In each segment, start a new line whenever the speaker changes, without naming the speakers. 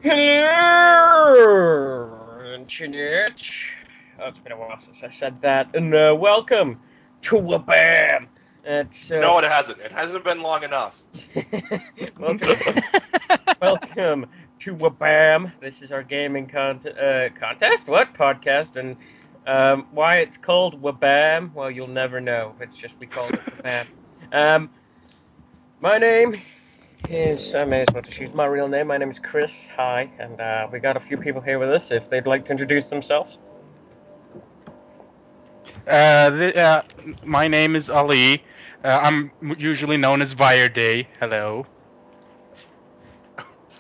Hello, Internet. Oh, it's been a while since I said that. And welcome to WABAAM. It's
No, it hasn't. It hasn't been long enough.
welcome, welcome to WABAAM. This is our gaming contest. What podcast? And why it's called WABAAM? Well, you'll never know. It's just we called it WABAAM. My name I may as well just use my real name. My name is Chris. Hi, and we got a few people here with us. If they'd like to introduce themselves.
My name is Ali. I'm usually known as Day. Hello.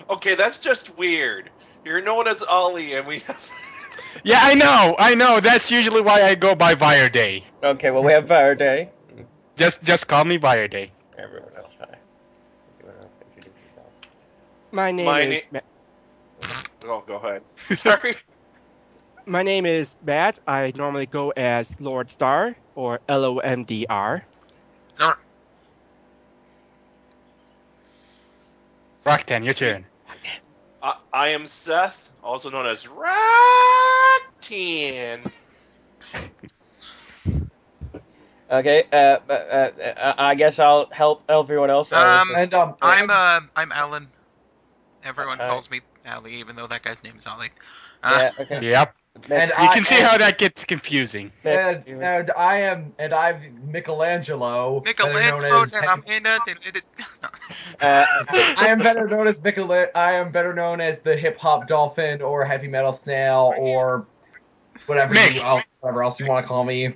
Okay, that's just weird. You're known as Ollie, and we have.
Yeah, I know. That's usually why I go by Day.
Okay, well we have Verde.
Just call me Day.
Everyone else, hi. If you want to introduce yourself.
My name
My
is
Oh, go ahead. Sorry.
My name is Matt. I normally go as Lord Star or LOMDR.
Rocktan, your turn.
I am Seth, also known as Rattin.
Okay, I guess I'll help everyone else.
I'm Alan. Everyone
Hi.
calls me Ali, even though that guy's name is Ali.
Yeah, okay.
Yep.
And
You can see how that gets confusing.
and I'm Michelangelo. better known
Michelangelo,
as-
and I'm in it.
I am better known as I am better known as the hip hop dolphin or heavy metal snail or whatever
Mick.
whatever else you want to call me.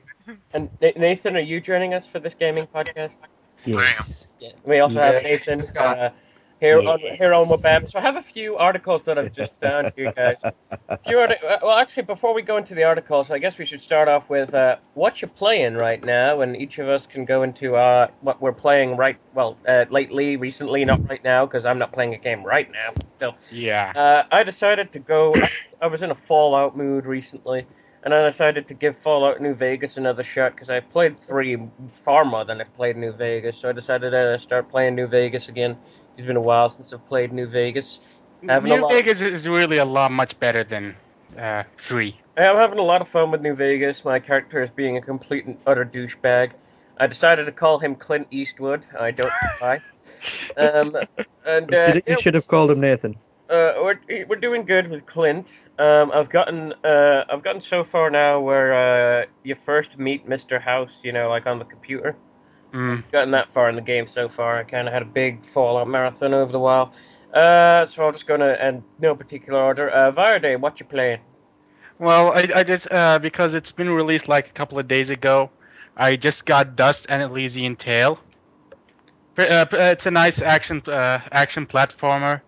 And Nathan, are you joining us for this gaming podcast?
Yes.
Yeah. We also have
Yeah.
Nathan
Scott.
here on WABAAM. So I have a few articles that I've just found for you guys. Well, actually, before we go into the articles, I guess we should start off with what you're playing right now, and each of us can go into what we're playing lately, recently, not right now, because I'm not playing a game right now. Still,
Yeah.
I decided to go. I was in a Fallout mood recently, and I decided to give Fallout New Vegas another shot because I played 3 far more than I've played New Vegas. So I decided to start playing New Vegas again. It's been a while since I've played New Vegas.
New Vegas is really a lot much better than 3.
I'm having a lot of fun with New Vegas. My character is being a complete and utter douchebag. I decided to call him Clint Eastwood. I don't know why.
You should have called him Nathan.
We're doing good with Clint. I've gotten so far now where you first meet Mr. House, like on the computer. Gotten that far in the game so far. I kind of had a big Fallout marathon over the while. So I'm just gonna, and no particular order. Verde, what you playing?
Well, I just because it's been released like a couple of days ago, I just got Dust and Elysian Tale. It's a nice action platformer,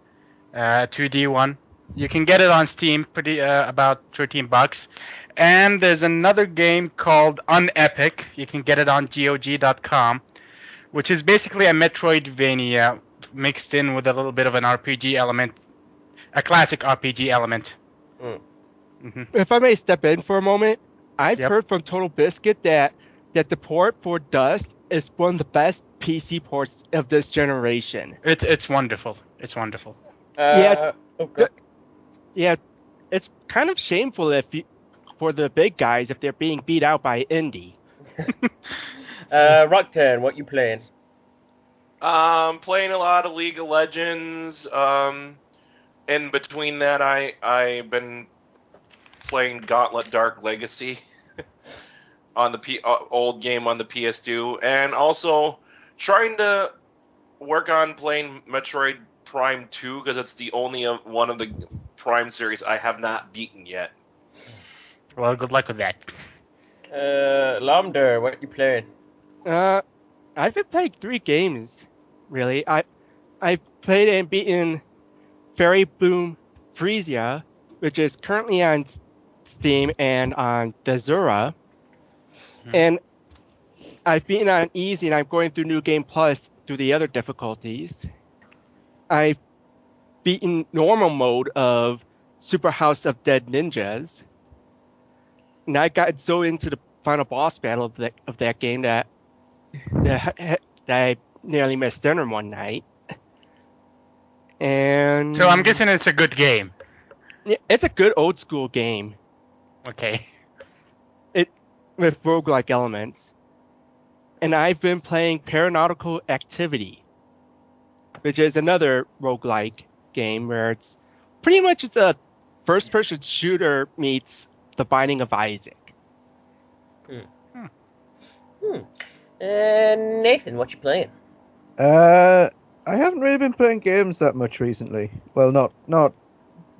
2D one. You can get it on Steam, about $13. And there's another game called Unepic. You can get it on GOG.com, which is basically a Metroidvania mixed in with a little bit of an RPG element, a classic RPG element.
If I may step in for a moment, I've
Yep.
heard from Total Biscuit that the port for Dust is one of the best PC ports of this generation.
It's wonderful. It's wonderful.
Yeah.
Okay.
Yeah, it's kind of shameful for the big guys if they're being beat out by indie.
Rocktan, what you playing?
Playing a lot of League of Legends. In between that, I've been playing Gauntlet Dark Legacy on the old game on the PS2, and also trying to work on playing Metroid Prime 2 because it's the only one of the Prime series I have not beaten yet.
Well, good luck with that.
Lomder, what you playing?
I've been playing 3 games, really. I've played and beaten Fairy Bloom Freesia, which is currently on Steam and on Desura. And I've beaten on easy, and I'm going through New Game Plus through the other difficulties. I've beaten normal mode of Super House of Dead Ninjas. And I got so into the final boss battle of that game that I nearly missed dinner one night. And
So I'm guessing it's a good game.
it's a good old school game.
Okay.
With roguelike elements. And I've been playing Paranautical Activity, which is another roguelike game where it's pretty much it's a first-person shooter meets The Binding of Isaac.
Nathan, what you playing?
I haven't really been playing games that much recently. Well, not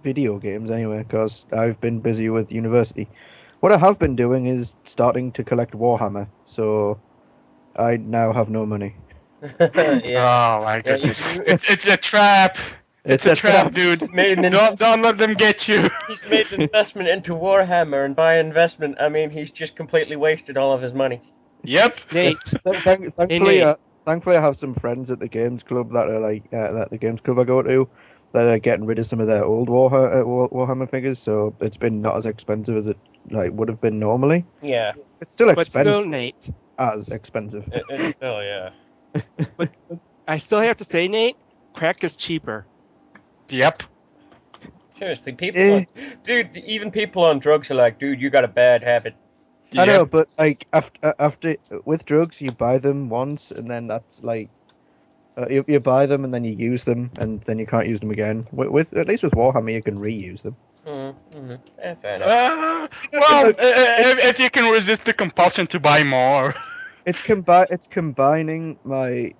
video games anyway, because I've been busy with university. What I have been doing is starting to collect Warhammer, so I now have no money.
Oh my goodness. It's a trap. It's a trap, dude. Don't let them get you.
He's made an investment into Warhammer, and by investment, I mean he's just completely wasted all of his money.
Yep.
Nate.
Thankfully, I have some friends at the games club that are at the games club I go to that are getting rid of some of their old Warhammer figures, so it's been not as expensive as it would have been normally.
Yeah.
It's still expensive.
But still, Nate.
As expensive.
It's still, yeah.
But I still have to say, Nate, crack is cheaper.
Yep.
Seriously, dude, even people on drugs are like, dude, you got a bad habit.
I know, but after with drugs, you buy them once, and then that's you buy them and then you use them, and then you can't use them again. With at least with Warhammer, you can reuse them.
Fair enough.
If you can resist the compulsion to buy more.
It's combining my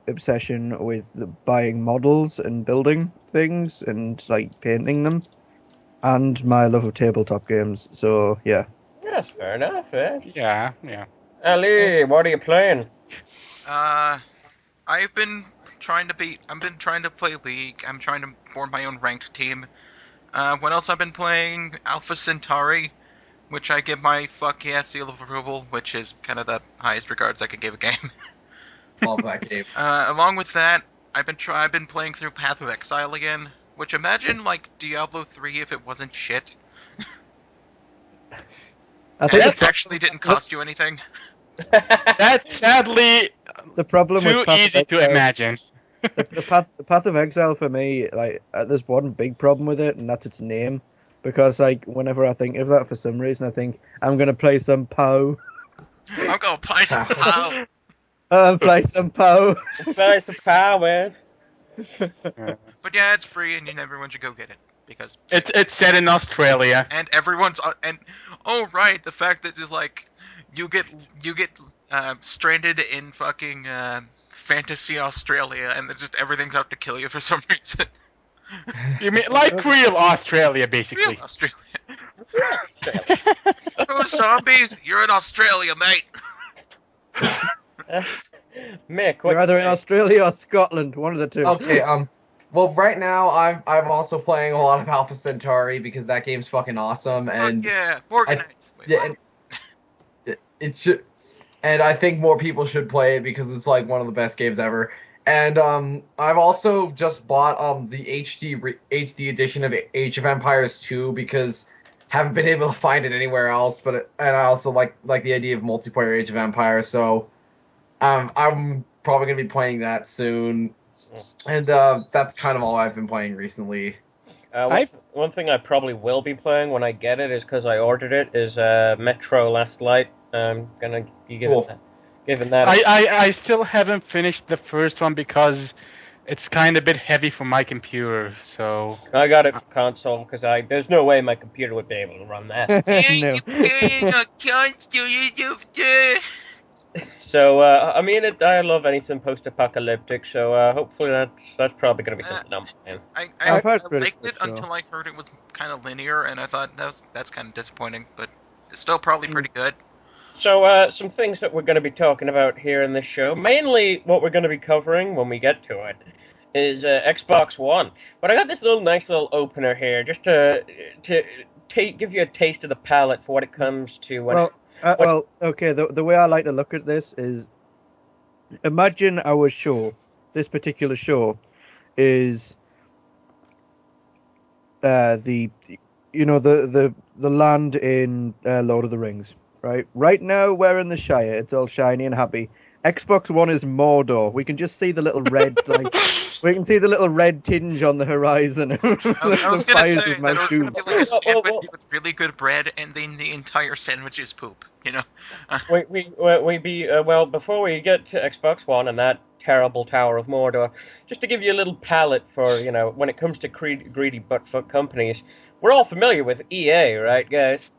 obsession with buying models and building things and painting them, and my love of tabletop games. So yeah.
That's fair enough, eh?
Yeah.
Ali, what are you playing?
I've been trying to play League. I'm trying to form my own ranked team. What else I've been playing? Alpha Centauri, which I give my fuck yeah seal of approval, which is kind of the highest regards I could give a game.
Love that game.
Along with that, I've been playing through Path of Exile again, which imagine like Diablo 3 if it wasn't shit.
I think
it actually didn't cost you anything.
That's sadly
the problem
too
with Path
easy to imagine.
The Path of Exile for me, there's one big problem with it, and that's its name. Because whenever I think of that, for some reason, I think I'm gonna play some PoE.
I'm gonna play some PoE.
Play some PoE.
Play some PoE, man.
But yeah, it's free, and everyone should go get it because
it's set in Australia.
And everyone's the fact that just you get stranded in fucking fantasy Australia, and just everything's out to kill you for some reason.
You mean like real Australia, basically?
Real Australia. Who's zombies? You're in Australia, mate.
Mick,
you're either in Australia or Scotland, one of the two.
Okay, well, right now I'm also playing a lot of Alpha Centauri because that game's fucking awesome, and
yeah, Morganites.
It should, and I think more people should play it because it's one of the best games ever. And I've also just bought the HD edition of Age of Empires 2 because haven't been able to find it anywhere else. And I also like the idea of multiplayer Age of Empires, so I'm probably gonna be playing that soon. And that's kind of all I've been playing recently.
One thing I probably will be playing when I get it is because I ordered it is Metro Last Light. I'm gonna be giving that.
I still haven't finished the first one because it's kind of a bit heavy for my computer. So
I got it for console because there's no way my computer would be able to run that. So I mean, I love anything post-apocalyptic. So hopefully that's probably gonna be something I'm playing.
I liked it until I heard it was kind of linear, and I thought that's kind of disappointing, but it's still probably pretty good.
So, some things that we're going to be talking about here in this show, mainly what we're going to be covering when we get to it, is Xbox One. But I got this nice little opener here, just to give you a taste of the palette for what it comes to.
Okay, the way I like to look at this is, imagine our show, this particular show, is the land in Lord of the Rings. Right now we're in the Shire. It's all shiny and happy. Xbox One is Mordor. We can just see the little red, we can see the little red tinge on the horizon.
I was gonna say that it was gonna be like a sandwich
well,
with really good bread, and then the entire sandwich is poop. You know.
Before we get to Xbox One and that terrible Tower of Mordor, just to give you a little palette for, when it comes to greedy buttfuck companies, we're all familiar with EA, right, guys?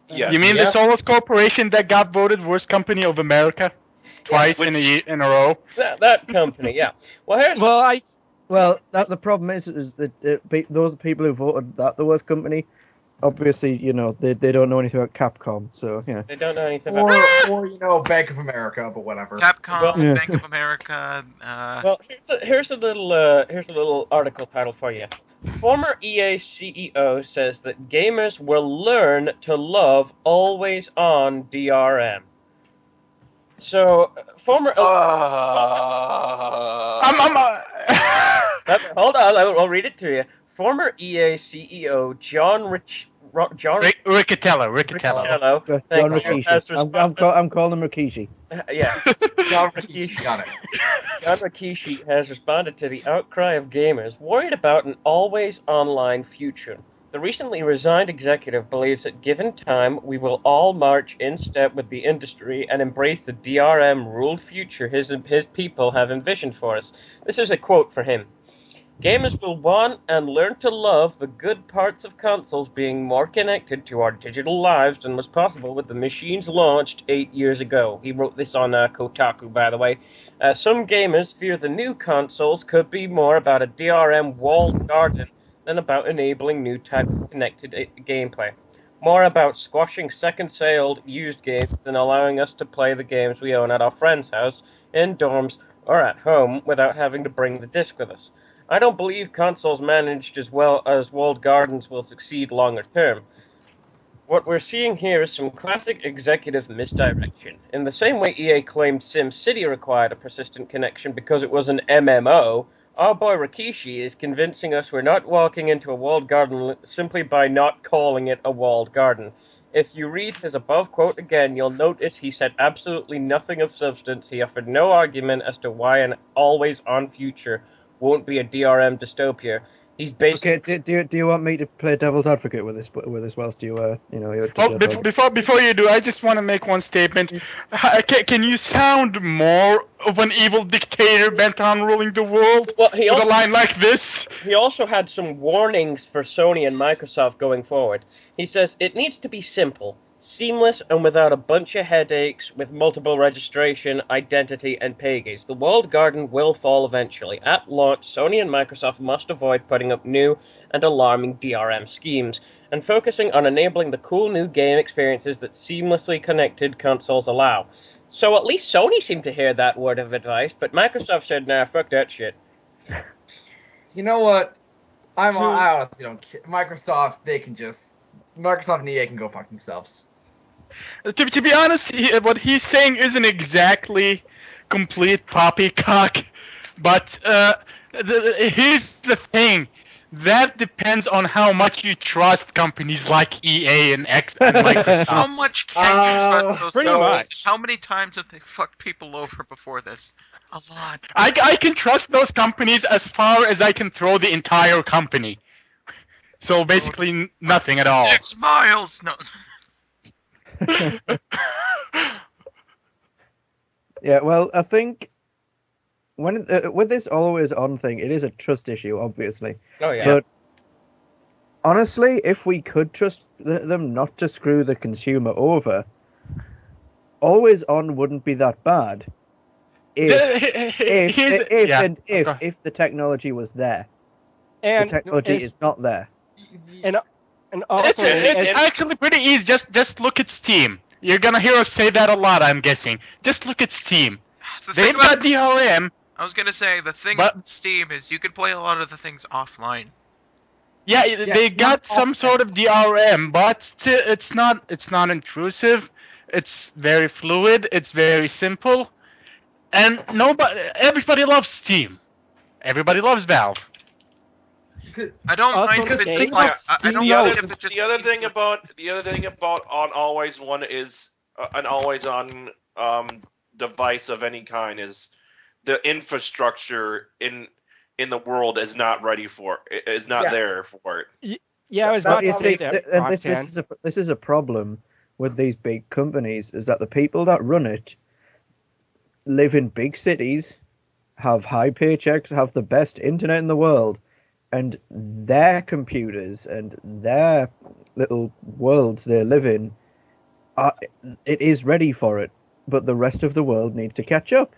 Yes.
You mean the Solos Corporation that got voted worst company of America twice in a row?
That company, yeah.
Well, that's the problem is that those people who voted that the worst company, obviously, they don't know anything about Capcom, so yeah.
They don't know anything about
or Bank of America, but whatever.
Capcom, Bank of America.
Well, here's a little article title for you. Former EA CEO says that gamers will learn to love always-on DRM. So, former... Hold on, I'll read it to you. Former EA CEO John
Riccatello.
John Rikishi. I'm calling him Rikishi.
Yeah.
John Rikishi, got it.
John Rikishi has responded to the outcry of gamers worried about an always online future. The recently resigned executive believes that given time, we will all march in step with the industry and embrace the DRM-ruled future his people have envisioned for us. This is a quote for him. Gamers will want and learn to love the good parts of consoles being more connected to our digital lives than was possible with the machines launched 8 years ago. He wrote this on Kotaku, by the way. Some gamers fear the new consoles could be more about a DRM walled garden than about enabling new types of connected gameplay. More about squashing second-sale used games than allowing us to play the games we own at our friend's house, in dorms, or at home without having to bring the disc with us. I don't believe consoles managed as well as walled gardens will succeed longer term. What we're seeing here is some classic executive misdirection. In the same way EA claimed SimCity required a persistent connection because it was an MMO, our boy Rikishi is convincing us we're not walking into a walled garden simply by not calling it a walled garden. If you read his above quote again, you'll notice he said absolutely nothing of substance. He offered no argument as to why an always-on future won't be a DRM dystopia. He's basically...
Okay, do you want me to play devil's advocate with this whilst you
before you do, I just want to make one statement. Can you sound more of an evil dictator bent on ruling the world with a line like this?
He also had some warnings for Sony and Microsoft going forward. He says it needs to be simple, seamless, and without a bunch of headaches with multiple registration, identity, and pay-gates. The walled garden will fall eventually. At launch, Sony and Microsoft must avoid putting up new and alarming DRM schemes, and focusing on enabling the cool new game experiences that seamlessly connected consoles allow. So at least Sony seemed to hear that word of advice, but Microsoft said, nah, fuck that shit.
You know what? I honestly don't care. Microsoft and EA can go fuck themselves.
To be honest, what he's saying isn't exactly complete poppycock, but here's the thing. That depends on how much you trust companies like EA and Microsoft.
How much can you trust those
pretty
companies?
much.
How many times have they fucked people over before this? A lot.
I can trust those companies as far as I can throw the entire company. So basically nothing at all.
6 miles! No.
Yeah, well, I think with this always-on thing, it is a trust issue, obviously.
Oh, yeah.
But honestly, if we could trust them not to screw the consumer over, always-on wouldn't be that bad. If the technology was there.
And
the technology is not there.
And also,
it's actually pretty easy. Just look at Steam. You're gonna hear us say that a lot, I'm guessing. Just look at Steam. They've got DRM.
I was gonna say, the thing with Steam is you can play a lot of the things offline.
Yeah, they got some sort of DRM, but it's not intrusive. It's very fluid. It's very simple, and everybody loves Steam. Everybody loves Valve.
I don't mind if it's like I don't mind if it's just
the other thing about on always one is an always on device of any kind is the infrastructure in the world is not ready for it. Is not there for it.
Yeah, I was
That's
about to
what
say
makes
that.
And
Roxanne.
this is a problem with these big companies, is that the people that run it live in big cities, have high paychecks, have the best internet in the world, and their computers and their little worlds they live in, it is ready for it, but the rest of the world needs to catch up.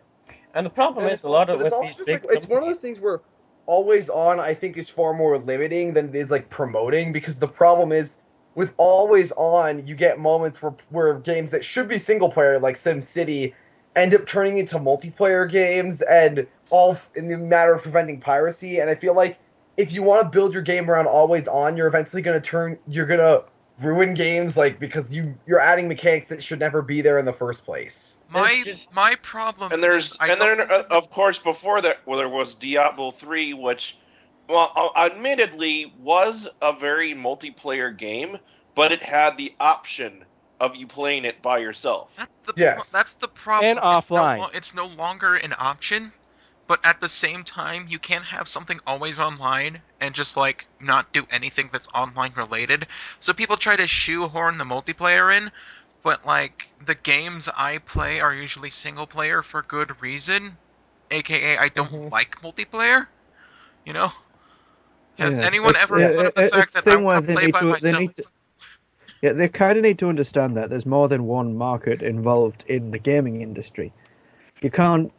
And the problem
And
is a lot of
but
with
it's also
these
just
big
like it's one of
companies.
those things where always on I think is far more limiting than it is like promoting, because the problem is with always on you get moments where games that should be single player like SimCity end up turning into multiplayer games, and all in the matter of preventing piracy. And I feel like if you want to build your game around always on, you're eventually you're gonna ruin games, like, because you're adding mechanics that should never be there in the first place.
My problem
And
is
of course before that, well, there was Diablo 3, which, well, admittedly was a very multiplayer game, but it had the option of you playing it by yourself.
That's the problem.
And offline.
It's no longer an option, but at the same time, you can't have something always online and just like not do anything that's online related. So people try to shoehorn the multiplayer in, but like the games I play are usually single player for good reason, aka I don't like multiplayer. You know? Has anyone ever thought of the fact that I want to play by myself?
Yeah, they kind of need to understand that there's more than one market involved in the gaming industry. You can't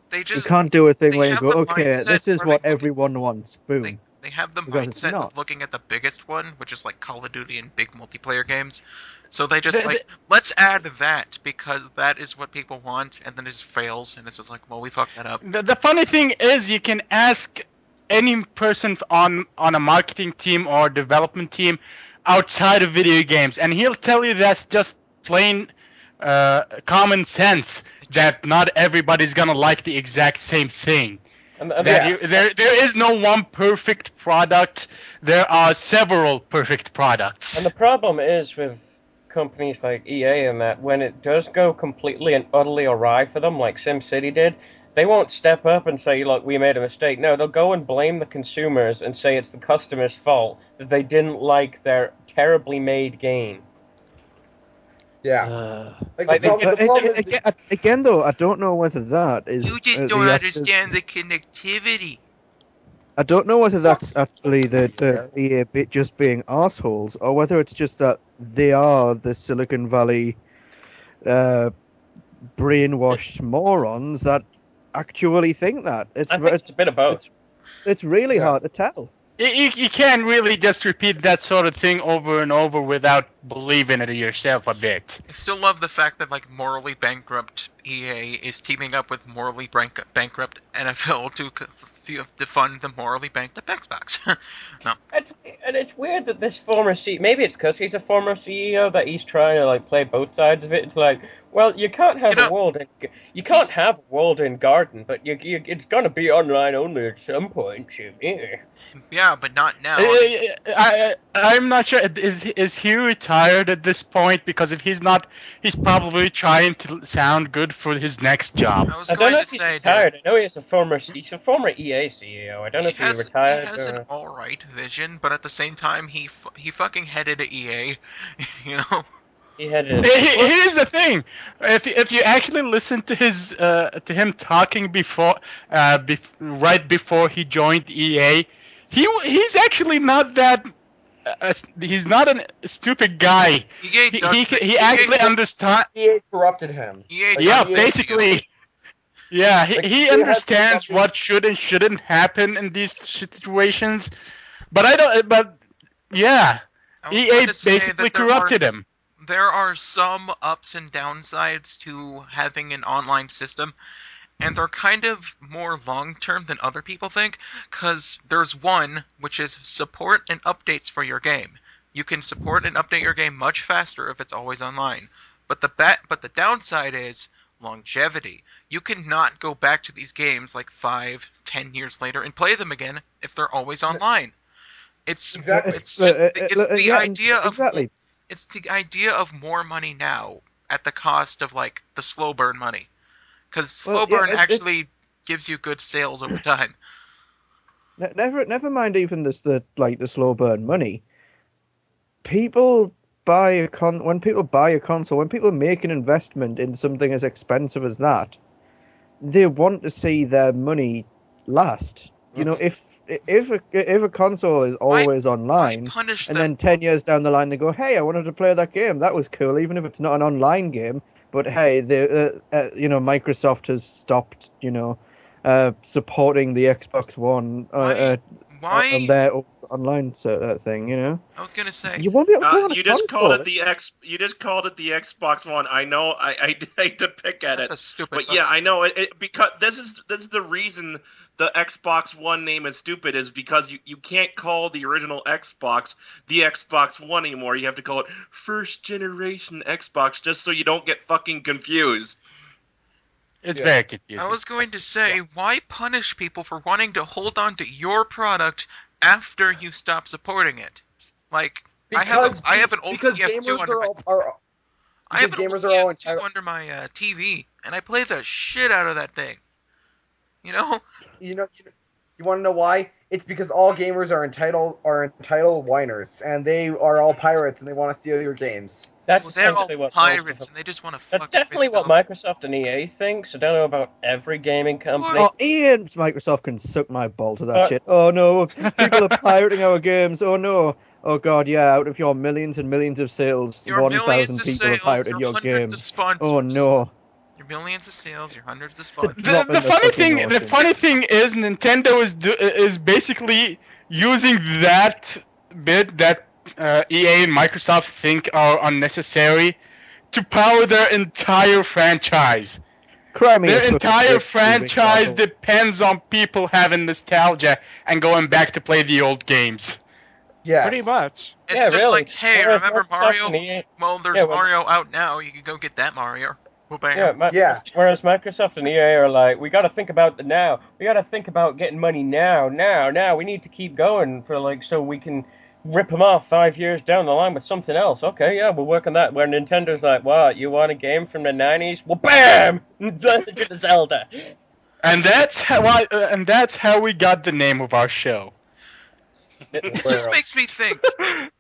do a thing where you go, okay, this is what everyone wants. Boom.
They have the mindset of looking at the biggest one, which is like Call of Duty and big multiplayer games. So they just let's add that because that is what people want, and then it just fails, and it's just like, well, we fucked that up.
The funny thing is, you can ask any person on a marketing team or development team outside of video games, and he'll tell you that's just plain common sense that not everybody's gonna like the exact same thing. There is no one perfect product. There are several perfect products.
And the problem is with companies like EA and that, when it does go completely and utterly awry for them, like SimCity did, they won't step up and say, look, we made a mistake. No, they'll go and blame the consumers and say it's the customer's fault that they didn't like their terribly made game.
Yeah.
Again, though, I don't know whether that is...
You just don't understand the connectivity.
I don't know whether that's actually the EA bit just being arseholes, or whether it's just that they are the Silicon Valley brainwashed morons that actually think that.
I think it's a bit of both.
It's really hard to tell.
You can't really just repeat that sort of thing over and over without believing it yourself a bit.
I still love the fact that like morally bankrupt EA is teaming up with morally bankrupt NFL to fund the morally bankrupt Xbox. No.
And it's weird that this former CEO, maybe it's because he's a former CEO that he's trying to like play both sides of it. It's like, well, you can't have a walled-in garden, but it's gonna be online only at some point.
Yeah, but not now.
I'm not sure. Is he retired at this point? Because if he's not, he's probably trying to sound good for his next job.
I don't know if he's retired. I know he's a former EA CEO. I don't know if he's retired.
He has an alright vision, but at the same time, he fucking headed EA, you know.
Here's the thing: if you actually listen to his to him talking right before he joined EA, he's actually not that. He's not a stupid guy. He actually understands.
EA corrupted him.
Basically. Yeah, he understands what should and shouldn't happen in these situations, but EA basically corrupted him.
There are some ups and downsides to having an online system, and they're kind of more long-term than other people think, because there's one, which is support and updates for your game. You can support and update your game much faster if it's always online. But the downside is longevity. You cannot go back to these games like 5-10 years later and play them again if they're always online. It's the idea of more money now at the cost of like the slow burn money. Because slow
Well, yeah,
burn
it's-
actually gives you good sales over time.
Never mind even the slow burn money. People buy when people buy a console, when people make an investment in something as expensive as that, they want to see their money last. You know, if a console is always
Why
online,
punish
and
them?
then 10 years down the line they go, hey, I wanted to play that game. That was cool, even if it's not an online game. But hey, Microsoft has stopped, supporting the Xbox One on
Why?
their online thing. You know,
I was gonna say.
you won't be able to play on a
You just called
console.
it You just called it the Xbox One. I know. I hate to pick at it,
That's stupid.
but yeah, I know it because this is the reason the Xbox One name is stupid, is because you can't call the original Xbox the Xbox One anymore. You have to call it first generation Xbox, just so you don't get fucking confused.
It's
Yeah.
very confusing.
I was going to say, why punish people for wanting to hold on to your product after you stop supporting it? Like, I have an old
because
PS2
gamers
under
are
my
all,
I have
because
an old
gamers are all
PS2
entitled.
under my TV, and I play the shit out of that thing. You know?
You want to know why? It's because all gamers are entitled whiners, and they are all pirates, and they want to steal your games.
That's
Well, they're all
essentially what most
pirates,
of
and they just want to
That's
fuck
definitely what
everything up.
Microsoft and EA thinks. I don't know about every gaming company.
Oh, EA and Microsoft can suck my ball to that
But-
shit. Oh no, people are pirating our games. Oh no. Oh god, yeah, out of your millions and millions of sales,
Your
1,000
millions of
people have
sales,
pirated
your
your
hundreds of
games.
sponsors.
Oh no.
Your millions of sales, your hundreds of
The
sponsors.
drop in the fucking ocean.
funny thing is, Nintendo is basically using that bit that EA and Microsoft think are unnecessary to power their entire franchise.
Cry me a
Their
fucking
entire
bitch,
franchise
you big
depends on people having nostalgia and going back to play the old games.
Yes.
Pretty much.
It's
Yeah,
just
really.
like, hey,
Whereas
remember
Microsoft
Mario?
and EA
Well, there's
Yeah, well-
Mario out now. You can go get that Mario. Well, bam.
Yeah, Whereas Microsoft and EA are like, we got to think about the now. We got to think about getting money now. We need to keep going so we can rip them off 5 years down the line with something else. Okay, yeah, we'll work on that. Where Nintendo's like, what? You want a game from the 90s? Well, bam! Legend of Zelda.
And that's how we got the name of our show.
It just makes me think,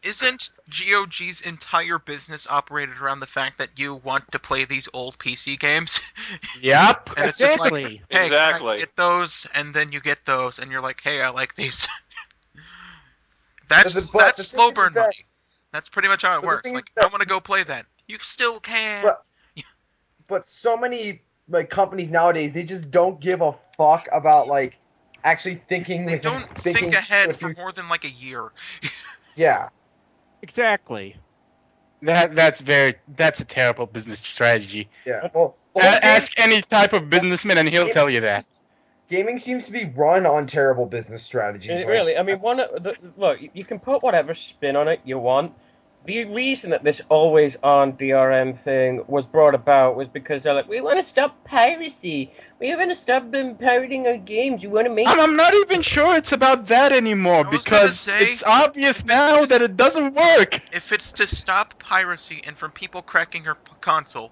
isn't GOG's entire business operated around the fact that you want to play these old PC games?
Yep.
And it's just like,
Exactly.
hey,
Exactly.
can I get those? And then you get those, and you're like, hey, I like these. That's
But the
slow
thing
burn
is that-
money. That's pretty much how it
But the
works.
thing
Like,
is that-
I want to go play that. You still can.
But- But so many companies nowadays, they just don't give a fuck about actually thinking.
They don't think ahead for
with
more than like a year.
Yeah.
Exactly.
That's a terrible business strategy.
Yeah. Well,
Ask any type of businessman and he'll tell you that.
Gaming seems to be run on terrible business strategies.
Really, I mean, look, you can put whatever spin on it you want. The reason that this always-on DRM thing was brought about was because they're like, we want to stop piracy. We want to stop them pirating our games. You want to make...
I'm not even sure it's about that anymore
I was gonna
because
say,
it's obvious
if
now
it's-
that it doesn't work.
If it's to stop piracy and from people cracking your console,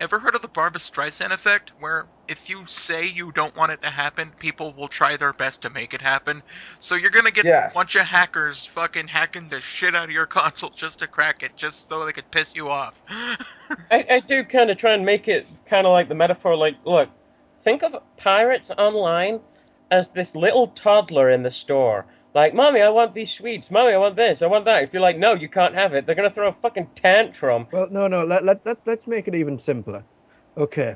ever heard of the Barbra Streisand effect, where if you say you don't want it to happen, people will try their best to make it happen? So you're gonna get
Yes.
a bunch of hackers fucking hacking the shit out of your console just to crack it, just so they could piss you off.
I do kind of try and make it kind of like the metaphor, like, look, think of pirates online as this little toddler in the store. Like, Mommy, I want these sweets. Mommy, I want this. I want that. If you're like, no, you can't have it, they're going to throw a fucking tantrum.
Well, no. Let's make it even simpler. Okay.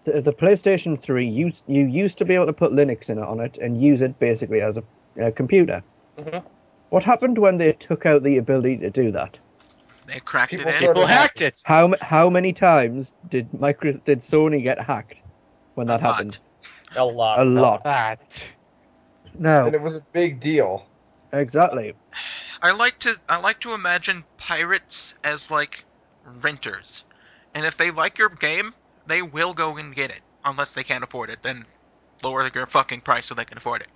The PlayStation 3, you used to be able to put Linux on it and use it basically as a computer.
Mhm.
What happened when they took out the ability to do that?
They cracked
People
it in.
sort
People hacked it.
How many times did Sony get hacked when that
A lot.
happened?
A lot.
A lot.
That.
No,
And it was a big deal.
exactly.
I like to imagine pirates as like renters, and if they like your game, they will go and get it. Unless they can't afford it, then lower your fucking price so they can afford it.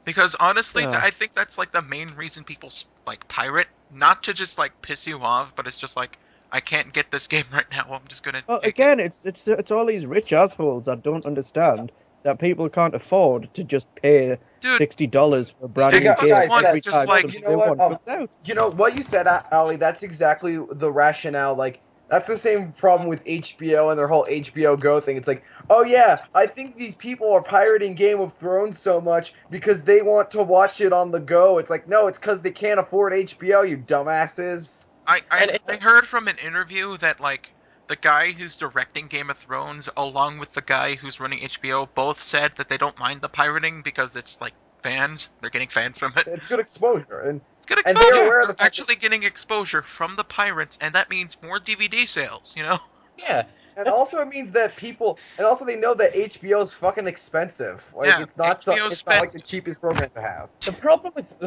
Because honestly,
Yeah.
I think that's like the main reason people like pirate, not to just like piss you off, but it's just like I can't get this game right now. I'm just gonna.
Well,
take
again, it's all these rich assholes that don't understand that people can't afford to just pay
Dude,
$60 for a brand
You
new
got-
game
guys,
every
guys, just
time
like-
something
you know
they
what,
want comes out.
You know what you said, Ali. That's exactly the rationale. Like that's the same problem with HBO and their whole HBO Go thing. It's like, oh yeah, I think these people are pirating Game of Thrones so much because they want to watch it on the go. It's like, no, it's because they can't afford HBO. You dumbasses.
I heard from an interview that like the guy who's directing Game of Thrones, along with the guy who's running HBO, both said that they don't mind the pirating because it's like fans. They're getting fans from it.
It's good exposure, and
It's good
and
exposure.
they're aware of the
They're
fact
actually getting exposure from the pirates, and that means more DVD sales. You know.
Yeah.
and also it means that people, and also they know that HBO is fucking expensive. Like
Yeah,
it's not
HBO's
it's not like the
expensive.
cheapest program to have.
The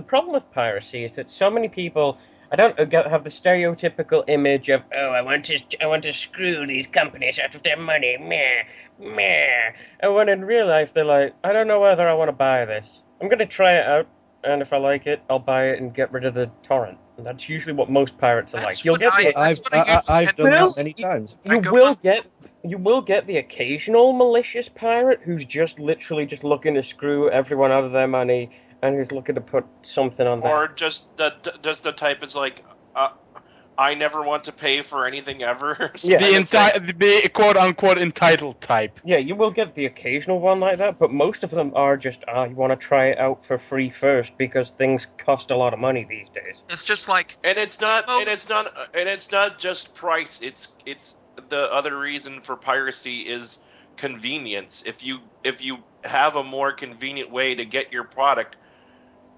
problem with piracy is that so many people I don't have the stereotypical image of I want to screw these companies out of their money, meh, meh. And when in real life they're like, I don't know whether I want to buy this. I'm gonna try it out, and if I like it, I'll buy it and get rid of the torrent. And that's usually what most pirates are
That's
like. You'll
what
get
I-
the,
that's what I
I've done
Well,
that many times.
I
you
go
will
on-
get the occasional malicious pirate who's just literally just looking to screw everyone out of their money and who's looking to put something on
Or
that.
just the type is like, I never want to pay for anything ever.
Yeah,
The quote unquote entitled type.
Yeah, you will get the occasional one like that, but most of them are just, you want to try it out for free first because things cost a lot of money these days.
It's just like
And it's not,
Well-
and it's not just price. It's the other reason for piracy is convenience. If you have a more convenient way to get your product,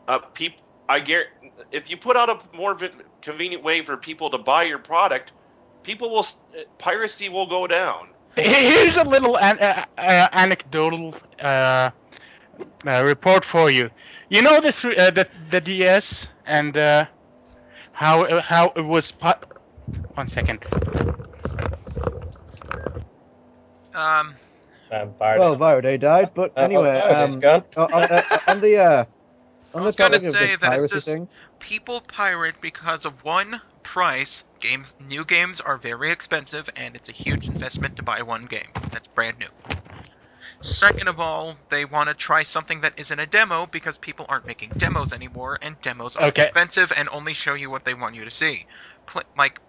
if you put out a more convenient way for people to buy your product, piracy will go down.
Here's a little anecdotal report for you. You know the DS and how it was. 1 second.
Well, Varaday died, but anyway,
it's gone.
on the
I
on
was
the
gonna
topic of
say
this
that it's
piracy
just
thing,
people pirate because of one, price. New games are very expensive, and it's a huge investment to buy one game that's brand new. Second of all, they want to try something that isn't a demo because people aren't making demos anymore, and demos are
Okay.
expensive and only show you what they want you to see. Like,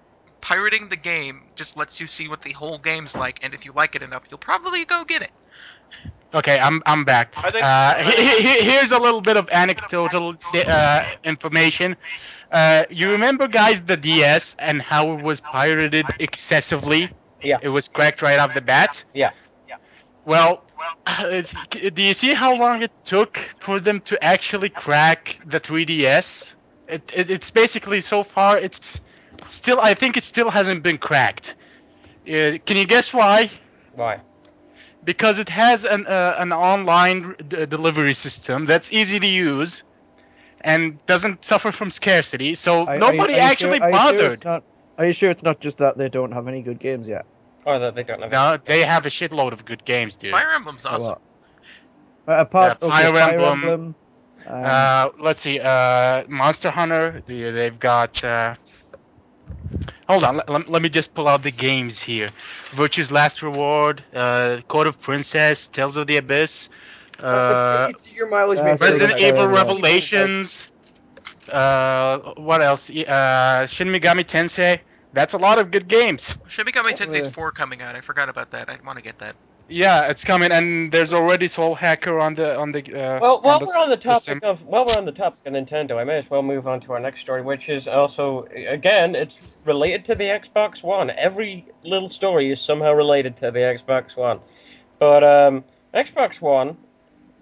pirating the game just lets you see what the whole game's like, and if you like it enough, you'll probably go get it.
Okay, I'm back.
I think-
Here's a little bit of anecdotal information. You remember, guys, the DS and how it was pirated excessively?
Yeah.
It was cracked right off the bat.
Yeah.
Well, do you see how long it took for them to actually crack the 3DS? It's basically so far it's still, I think it still hasn't been cracked. Can you guess why?
Why?
Because it has an online delivery system that's easy to use and doesn't suffer from scarcity, so nobody actually bothered.
Are you sure it's not just that they don't have any good games yet?
Or that they don't have
No, they have a shitload of good games, dude.
Fire Emblem's awesome.
Apart
Yeah,
okay,
Fire Emblem,
Emblem,
let's see, Monster Hunter, they've got... hold on, let me just pull out the games here. Virtue's Last Reward, Code of Princess, Tales of the Abyss,
It's your mileage may vary,
Resident
but-
Evil Revelations, what else? Shin Megami Tensei. That's a lot of good games.
Shin Megami Tensei's
Yeah.
4 coming out. I forgot about that. I want to get that.
Yeah, it's coming, and there's already Soul Hacker on the
Well, while
the
we're on the topic
system.
of Nintendo, I may as well move on to our next story, which is also, again, it's related to the Xbox One. Every little story is somehow related to the Xbox One. But Xbox One,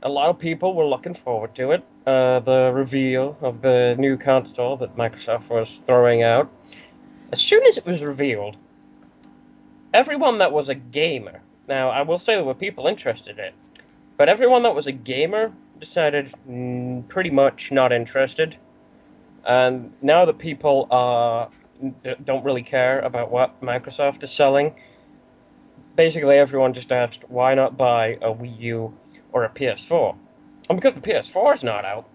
a lot of people were looking forward to it. The reveal of the new console that Microsoft was throwing out. As soon as it was revealed, everyone that was a gamer, now I will say there were people interested in it, but everyone that was a gamer decided pretty much not interested. And now that people don't really care about what Microsoft is selling, basically everyone just asked, why not buy a Wii U or a PS4? And because the PS4 is not out,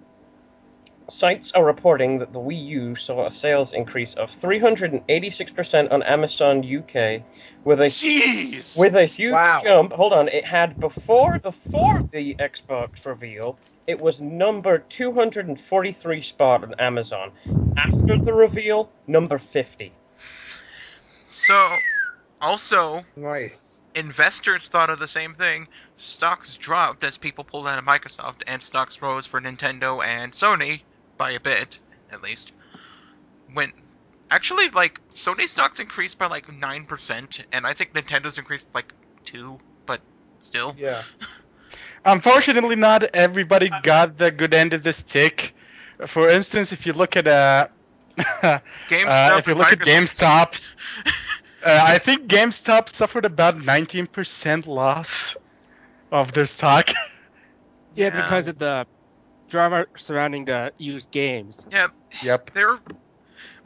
sites are reporting that the Wii U saw a sales increase of 386% on Amazon UK, with a huge
Wow.
jump. Hold on, it had before the Xbox reveal, it was number 243 spot on Amazon. After the reveal, number 50.
So, also,
Nice.
investors thought of the same thing. Stocks dropped as people pulled out of Microsoft, and stocks rose for Nintendo and Sony by a bit, at least. When actually, like, Sony stocks increased by like 9%, and I think Nintendo's increased like 2%, but still.
Yeah.
Unfortunately, not everybody got the good end of the stick. For instance, if you look at GameStop, I think GameStop suffered about 19% loss of their stock.
Yeah, because of the drama surrounding the used games.
Yeah.
Yep.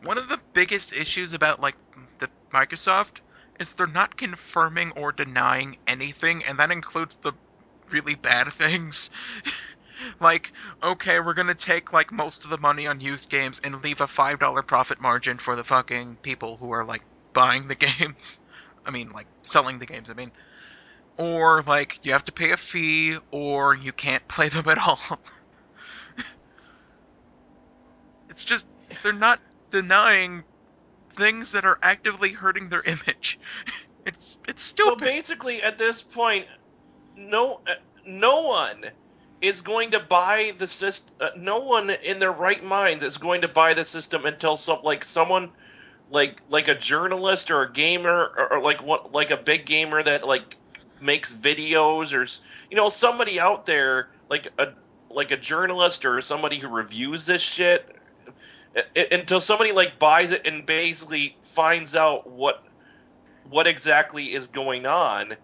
One of the biggest issues about like the Microsoft is they're not confirming or denying anything, and that includes the really bad things. Like, okay, we're gonna take like most of the money on used games and leave a $5 profit margin for the fucking people who are like buying the games. I mean, like selling the games. I mean, or like you have to pay a fee, or you can't play them at all. It's just they're not denying things that are actively hurting their image. It's stupid.
So basically, at this point, no one is going to buy the system. No one in their right mind is going to buy the system until someone like a journalist or a gamer or like a big gamer that like makes videos, or somebody out there like a journalist or somebody who reviews this shit, until somebody like buys it and basically finds out what exactly is going on.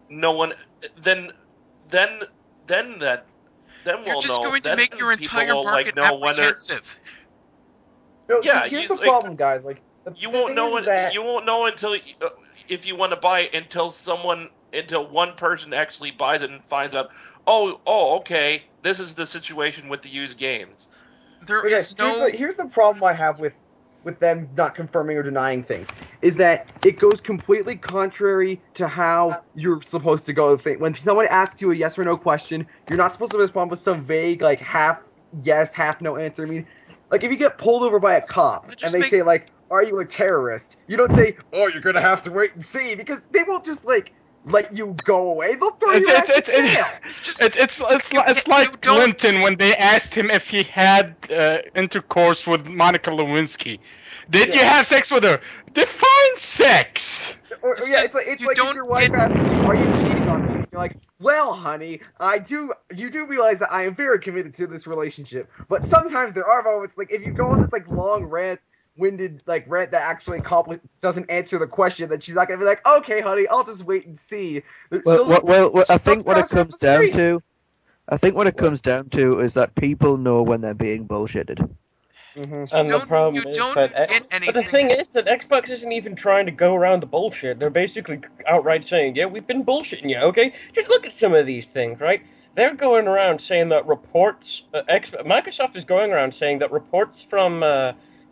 No one then
you're just going to make your entire market apprehensive.
No,
Yeah,
here's the problem, guys. Like,
you won't know until if you want to buy it until one person actually buys it and finds out. Oh, okay, this is the situation with the used games.
Here's the problem I have with them not confirming or denying things, is that it goes completely contrary to how you're supposed to go. When someone asks you a yes or no question, you're not supposed to respond with some vague, like, half yes, half no answer. I mean, like, if you get pulled over by a cop and they say, like, are you a terrorist? You don't say, oh, you're gonna have to wait and see, because they won't just, like, let you go away. They'll throw you out in jail.
It's like Clinton when they asked him if he had intercourse with Monica Lewinsky. Did you have sex with her? Define sex.
It's like if your wife asks you, are you cheating on me? You're like, well, honey, you do realize that I am very committed to this relationship, but sometimes there are moments, like, if you go on this, like, long rant-winded, like, rant that actually doesn't answer the question, then she's not gonna be like, okay, honey, I'll just wait and see.
Well, I think what it comes down to is that people know when they're being bullshitted.
Mm-hmm.
And the problem is but the thing is that Xbox isn't even trying to go around the bullshit. They're basically outright saying, yeah, we've been bullshitting you, okay? Just look at some of these things, right? They're going around saying that reports... Microsoft is going around saying that reports from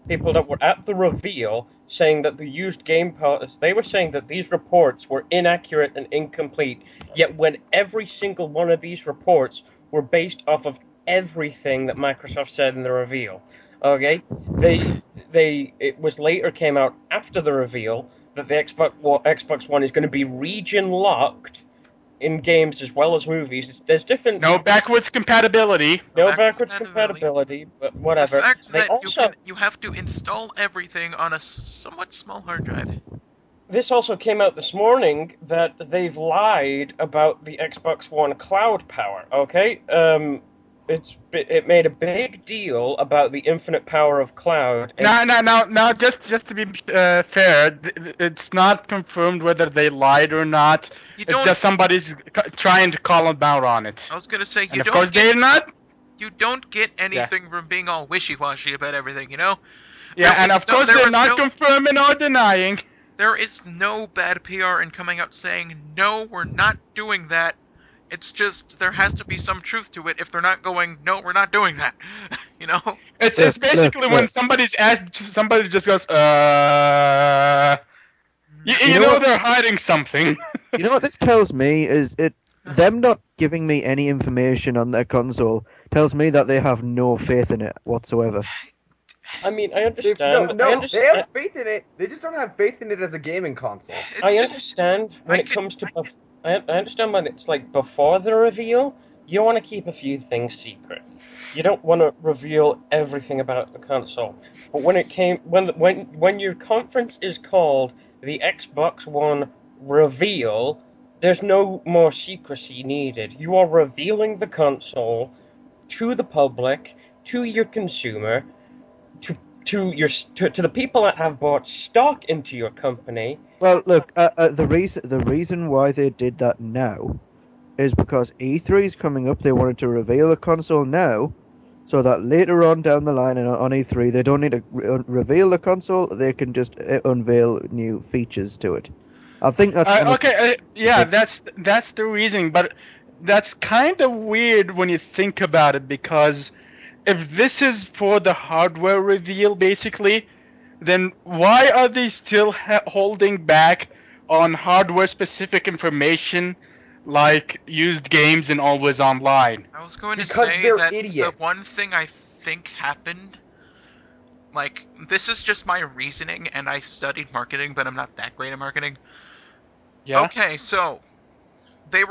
people that were at the reveal saying that the used game parts... They were saying that these reports were inaccurate and incomplete, yet when every single one of these reports were based off of everything that Microsoft said in the reveal. Okay, it was later came out after the reveal that the Xbox One is going to be region locked in games as well as movies. There's different.
No backwards compatibility.
No backwards compatibility, but whatever.
The fact that you have to install everything on a somewhat small hard drive.
This also came out this morning that they've lied about the Xbox One cloud power. Okay, it made a big deal about the infinite power of cloud.
Now, just to be fair, it's not confirmed whether they lied or not. It's just somebody's trying to call them out on it.
I was gonna say
of course they're not.
You don't get anything from being all wishy-washy about everything, you know?
Yeah, and of course they're not confirming or denying.
There is no bad PR in coming out saying, no, we're not doing that. It's just there has to be some truth to it. If they're not going, no, we're not doing that. You know?
It's basically when somebody's asked, somebody just goes, You know they're hiding something.
You know what this tells me is them not giving me any information on their console tells me that they have no faith in it whatsoever.
I mean, I understand.
They have faith in it. They just don't have faith in it as a gaming console.
I understand when it comes to. I understand when it's like before the reveal, you want to keep a few things secret. You don't want to reveal everything about the console. But when your conference is called the Xbox One reveal, there's no more secrecy needed. You are revealing the console to the public, to your consumer, to the people that have bought stock into your company.
Well, look, the reason why they did that now is because E3 is coming up. They wanted to reveal a console now, so that later on down the line on E3 they don't need to reveal the console. They can just unveil new features to it. I think that's
that's the reason, but that's kind of weird when you think about it, because if this is for the hardware reveal, basically, then why are they still holding back on hardware-specific information like used games and always online?
I was going to
Because
say
they're
that
idiots.
the one thing I think happened, like, this is just my reasoning, and I studied marketing, but I'm not that great at marketing.
Yeah.
Okay, so they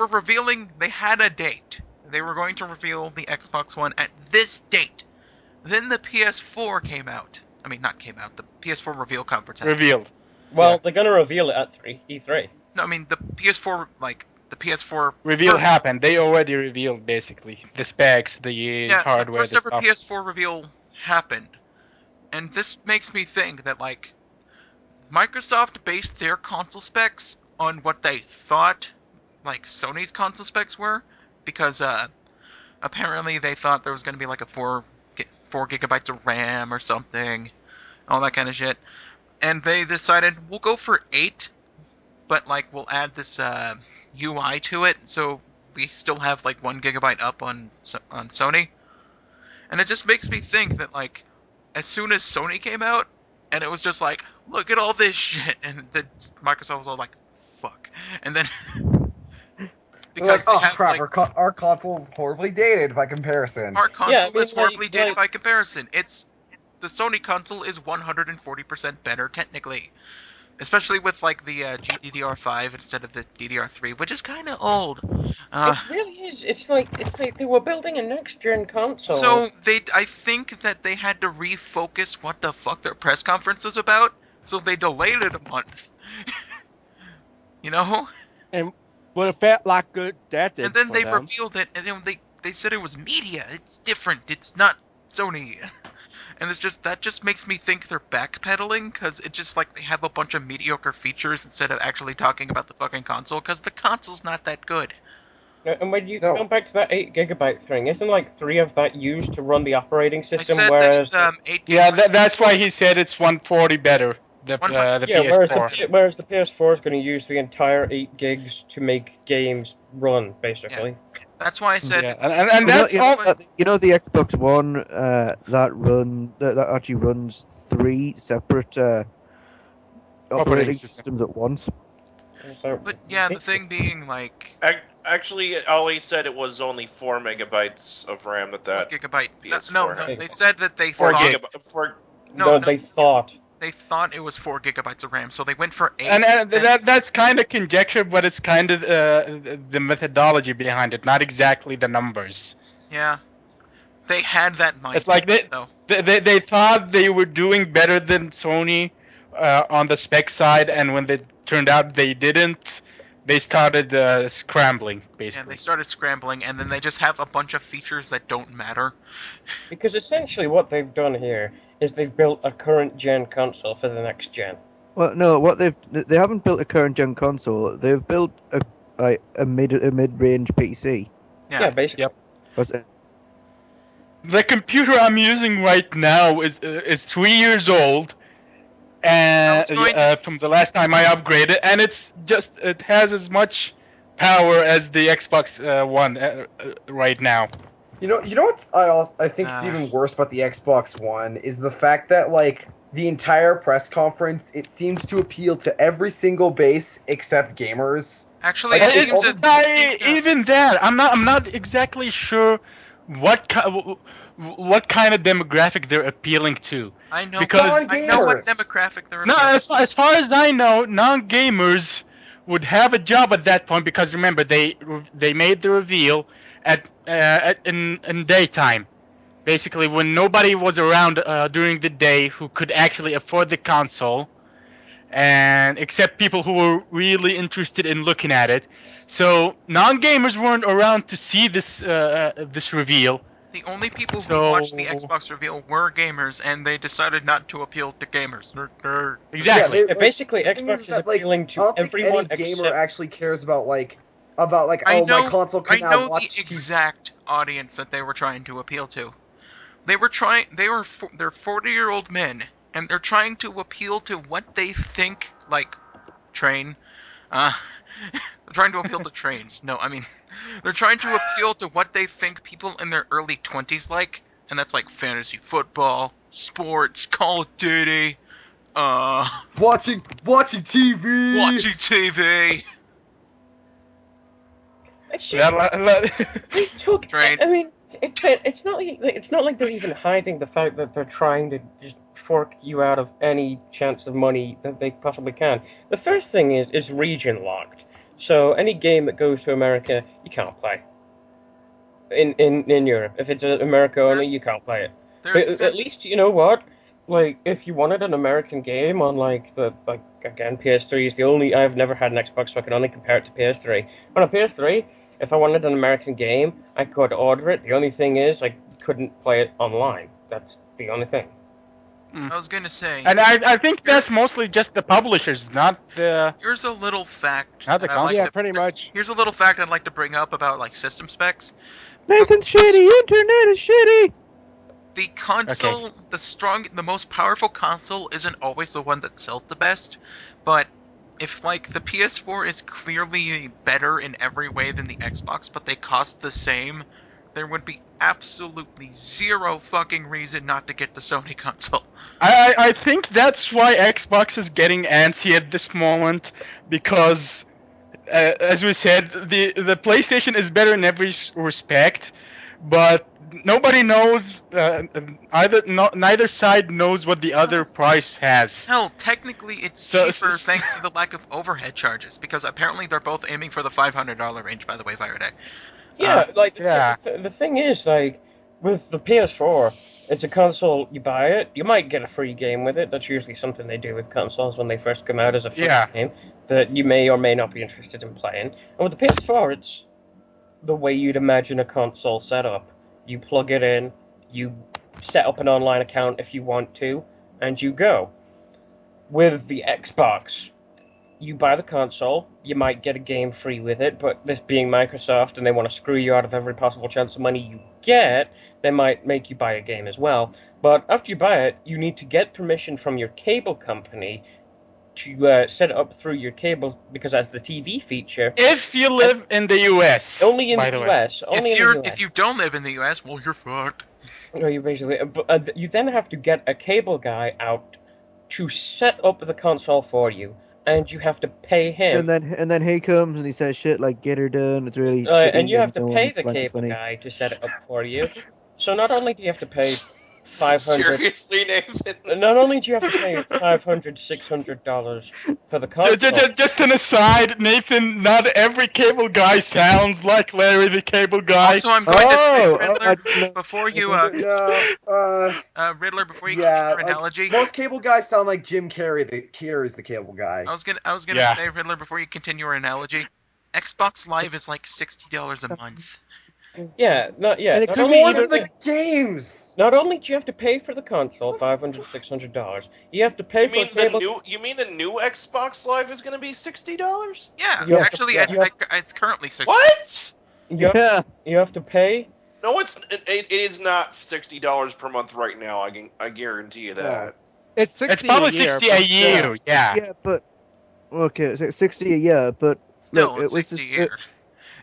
had a date. They were going to reveal the Xbox One at this date. Then the PS4 came out. I mean, not came out. The PS4 reveal conference happened.
Revealed.
Well, they're gonna reveal it at E3.
No, I mean the PS4, the PS4
reveal happened. They already revealed basically the specs, the hardware,
the first
the
ever
stuff.
PS4 reveal happened, and this makes me think that like Microsoft based their console specs on what they thought like Sony's console specs were, because apparently they thought there was going to be like a 4 gigabytes of RAM or something, all that kind of shit, and they decided we'll go for 8, but like we'll add this UI to it, so we still have like 1 gigabyte up on Sony, and it just makes me think that like as soon as Sony came out, and it was just like, look at all this shit, and then Microsoft was all like, fuck, and then because
like, oh crap, our console's horribly dated by comparison.
Our console is horribly dated by comparison. The Sony console is 140% better technically, especially with like the GDDR5 instead of the DDR3, which is kind of old.
It really is. It's like they were building a next-gen console.
So I think that they had to refocus what the fuck their press conference was about, so they delayed it a month. You know?
And what it felt like good that did.
And then they
them.
revealed it, and then they said it was media. It's different. It's not Sony. And that just makes me think they're backpedaling, because it's just like they have a bunch of mediocre features instead of actually talking about the fucking console, because the console's not that good.
And when you go back to that 8 gigabyte thing, isn't like 3 of that used to run the operating system?
I said
whereas
that it's, 8
Yeah,
gigabytes.
that's why he said it's 140 better. The PS4.
Whereas the PS4 is going to use the entire 8 gigs to make games run, basically.
Yeah. That's why I said.
Yeah. And that's all.
You know the Xbox One that actually runs 3 separate operating systems at once.
But yeah, the thing being like.
Actually, Ollie said it was only 4 megabytes of RAM that
gigabyte.
PS4
No,
had.
they said that they
4
thought.
No, they thought.
They thought it was 4 gigabytes of RAM, so they went for 8.
And that's kind of conjecture, but it's kind of the methodology behind it, not exactly the numbers.
Yeah, they had that mindset.
It's like they thought they were doing better than Sony on the spec side, and when they turned out they didn't, they started scrambling, basically.
Yeah, they started scrambling, and then they just have a bunch of features that don't matter.
Because essentially what they've done here is they've built a current gen console for the next gen.
Well, no, what they haven't built a current gen console. They've built a mid-range PC.
Yeah,
basically.
Yep. The computer I'm using right now is 3 years old, and from the last time I upgraded, and it has as much power as the Xbox One right now.
You know what I think is even worse about the Xbox One is the fact that like the entire press conference it seems to appeal to every single base except gamers.
Actually,
Like,
it seems
Even that, I'm not exactly sure what kind of demographic they're appealing to.
I know
because
I know what demographic they're
no,
appealing.
as far as I know, non-gamers would have a job at that point because remember they made the reveal in daytime, basically when nobody was around during the day who could actually afford the console, and except people who were really interested in looking at it. So non-gamers weren't around to see this reveal.
The only people who watched the Xbox reveal were gamers, and they decided not to appeal to gamers.
Exactly.
Yeah, basically, Xbox is appealing to everyone
any gamer
except...
actually cares about my console can now watch
the exact audience that they were trying to appeal to. They're 40-year-old men, and they're trying to appeal to what they think, like, they're trying to appeal to trains. No, I mean, they're trying to appeal to what they think people in their early 20s like, and that's like fantasy football, sports, Call of Duty,
watching TV.
Watching TV.
I mean, it's not like they're even hiding the fact that they're trying to just fork you out of any chance of money that they possibly can. The first thing is region locked. So any game that goes to America, you can't play. In Europe, if it's America only, you can't play it. But at least you know what. Like, if you wanted an American game on, again, PS3 is the only... I've never had an Xbox, so I can only compare it to PS3. On a PS3, if I wanted an American game, I could order it. The only thing is, I couldn't play it online. That's the only thing.
I was gonna say...
And I think that's mostly just the publishers, not the...
Here's a little fact...
Not the console.
pretty much.
Here's a little fact I'd like to bring up about, like, system specs.
Nathan's shitty, internet is shitty!
The console, the most powerful console isn't always the one that sells the best, but if, like, the PS4 is clearly better in every way than the Xbox, but they cost the same, there would be absolutely zero fucking reason not to get the Sony console.
I think that's why Xbox is getting antsy at this moment, because, as we said, the PlayStation is better in every respect, but nobody knows, neither side knows what the other price has.
Hell, technically it's cheaper thanks to the lack of overhead charges, because apparently they're both aiming for the $500 range, by the way, Fire
Yeah, the thing is, like, with the PS4, it's a console, you buy it, you might get a free game with it. That's usually something they do with consoles when they first come out as a free game that you may or may not be interested in playing. And with the PS4, it's the way you'd imagine a console setup. You plug it in, you set up an online account if you want to, and you go. With the Xbox, you buy the console, you might get a game free with it, but this being Microsoft and they want to screw you out of every possible chance of money you get, they might make you buy a game as well. But after you buy it, you need to get permission from your cable company to set it up through your cable, because that's the TV feature.
If you live in the US.
Only in the US.
If you don't live in the US, well, you're fucked.
No, you basically... you then have to get a cable guy out to set up the console for you, and you have to pay him.
And then he comes and he says shit like "get her done." It's really shitty
and you have to
no
pay
one's
the cable
funny.
guy to set it up for you. So not only do you have to pay $500.
Seriously, Nathan?
Not only do you have to pay $500, $600 for the console.
Just an aside, Nathan. Not every cable guy sounds like Larry the Cable Guy.
Also, I'm going to say, Riddler, before you Riddler, before you give your analogy.
Most cable guys sound like Jim Carrey. Carrey's the cable guy.
I was gonna say, Riddler, before you continue your analogy, Xbox Live is like $60 a month.
Yeah, not yet.
And it could be even the games.
Not only do you have to pay for the console, $500, $600, you have to pay for the cable.
You mean the new Xbox Live is going to be $60?
Yeah, actually, it's currently $60.
What?
You have to pay.
No, it is not $60 per month right now. I guarantee you that.
It's 60
It's probably
a year,
60 a year. Yeah.
Yeah, but okay, so it's 60 a year, but
Still,
Look,
it's
which
60
is-
a year.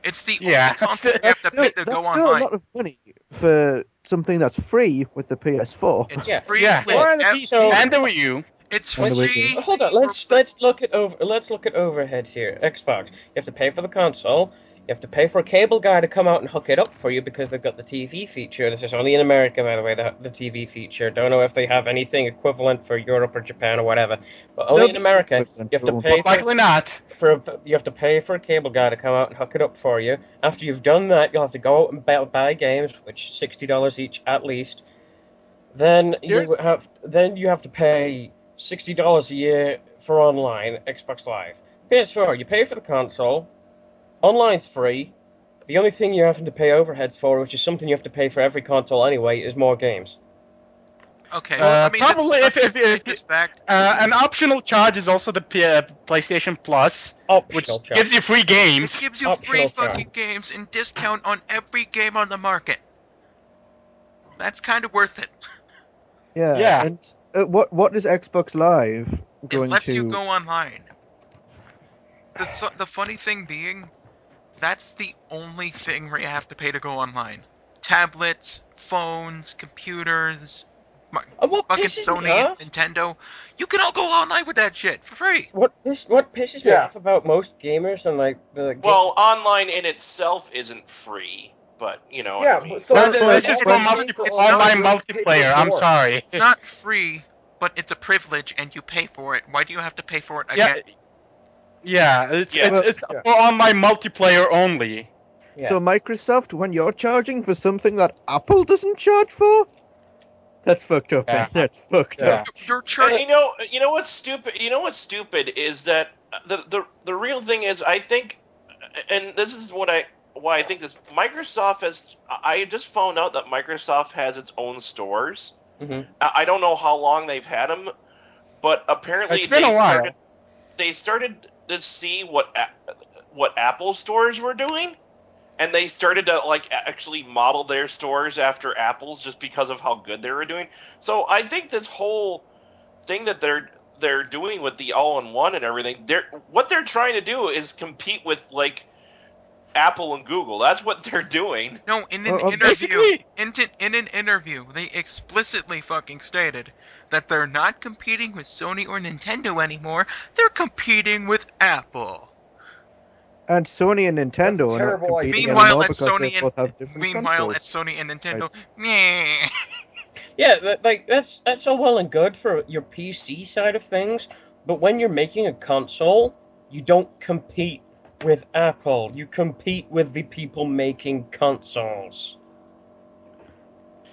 It's the
Yeah,
only console you have to pay to
that's
go
still
online.
a lot of money for something that's free with the PS4.
It's
Yeah.
free
Yeah.
with
Or the
ev-
PC.
And the Wii U.
It's
And the Wii
free.
U.
Hold on, let's look at overheads here. Xbox, you have to pay for the console. You have to pay for a cable guy to come out and hook it up for you because they've got the TV feature. This is only in America, by the way, the TV feature. Don't know if they have anything equivalent for Europe or Japan or whatever. But only in America, you have to pay
Most likely not.
you have to pay for a cable guy to come out and hook it up for you. After you've done that, you'll have to go out and buy games, which $60 each at least. Then you have to pay $60 a year for online Xbox Live. PS4, you pay for the console. Online's free. The only thing you're having to pay overheads for, which is something you have to pay for every console anyway, is more games.
Okay, so let me
probably
just
if
state this fact.
an optional charge is also the PlayStation Plus, which
Optional charge.
gives you free games.
It gives you
Optional
free
charge.
fucking games and discount on every game on the market. That's kind of worth it.
Yeah.
Yeah.
And what is Xbox Live
It
going
lets
to?
you go online. The funny thing being, that's the only thing where you have to pay to go online. Tablets, phones, computers,
What
fucking
pisses me
Sony,
off?
Nintendo. You can all go online with that shit for free.
What pisses me
Yeah.
off about most gamers and like the
Well, online in itself isn't free, but you know what I mean.
so
This is for
It's
online
not-
multiplayer. I'm sorry.
It's not free, but it's a privilege and you pay for it. Why do you have to pay for it
Yeah,
again?
yeah. It's
Yeah.
it's
Yeah.
for online multiplayer only.
Yeah.
So Microsoft, when you're charging for something that Apple doesn't charge for, that's fucked up.
Yeah.
Man. That's fucked
Yeah.
up.
You're
And
charging.
you know what's stupid? You know what's stupid is that the real thing is I think, and this is why I think this Microsoft has. I just found out that Microsoft has its own stores.
Mhm.
I don't know how long they've had them, but apparently
It's been a while.
They started to see what Apple stores were doing, and they started to like actually model their stores after Apple's just because of how good they were doing. So I think this whole thing that they're doing with the all-in-one and everything, what they're trying to do is compete with like Apple and Google. That's what they're doing.
No, in an
Well,
interview,
basically-
in an interview, they explicitly fucking stated that they're not competing with Sony or Nintendo anymore. They're competing with Apple.
And Sony and Nintendo
That's a
are not
terrible idea.
competing
Meanwhile,
anymore
at
because
Sony
they both have different
Meanwhile, at
consoles.
Sony and Nintendo, meh.
Yeah, like that's all well and good for your PC side of things, but when you're making a console, you don't compete with Apple. You compete with the people making consoles.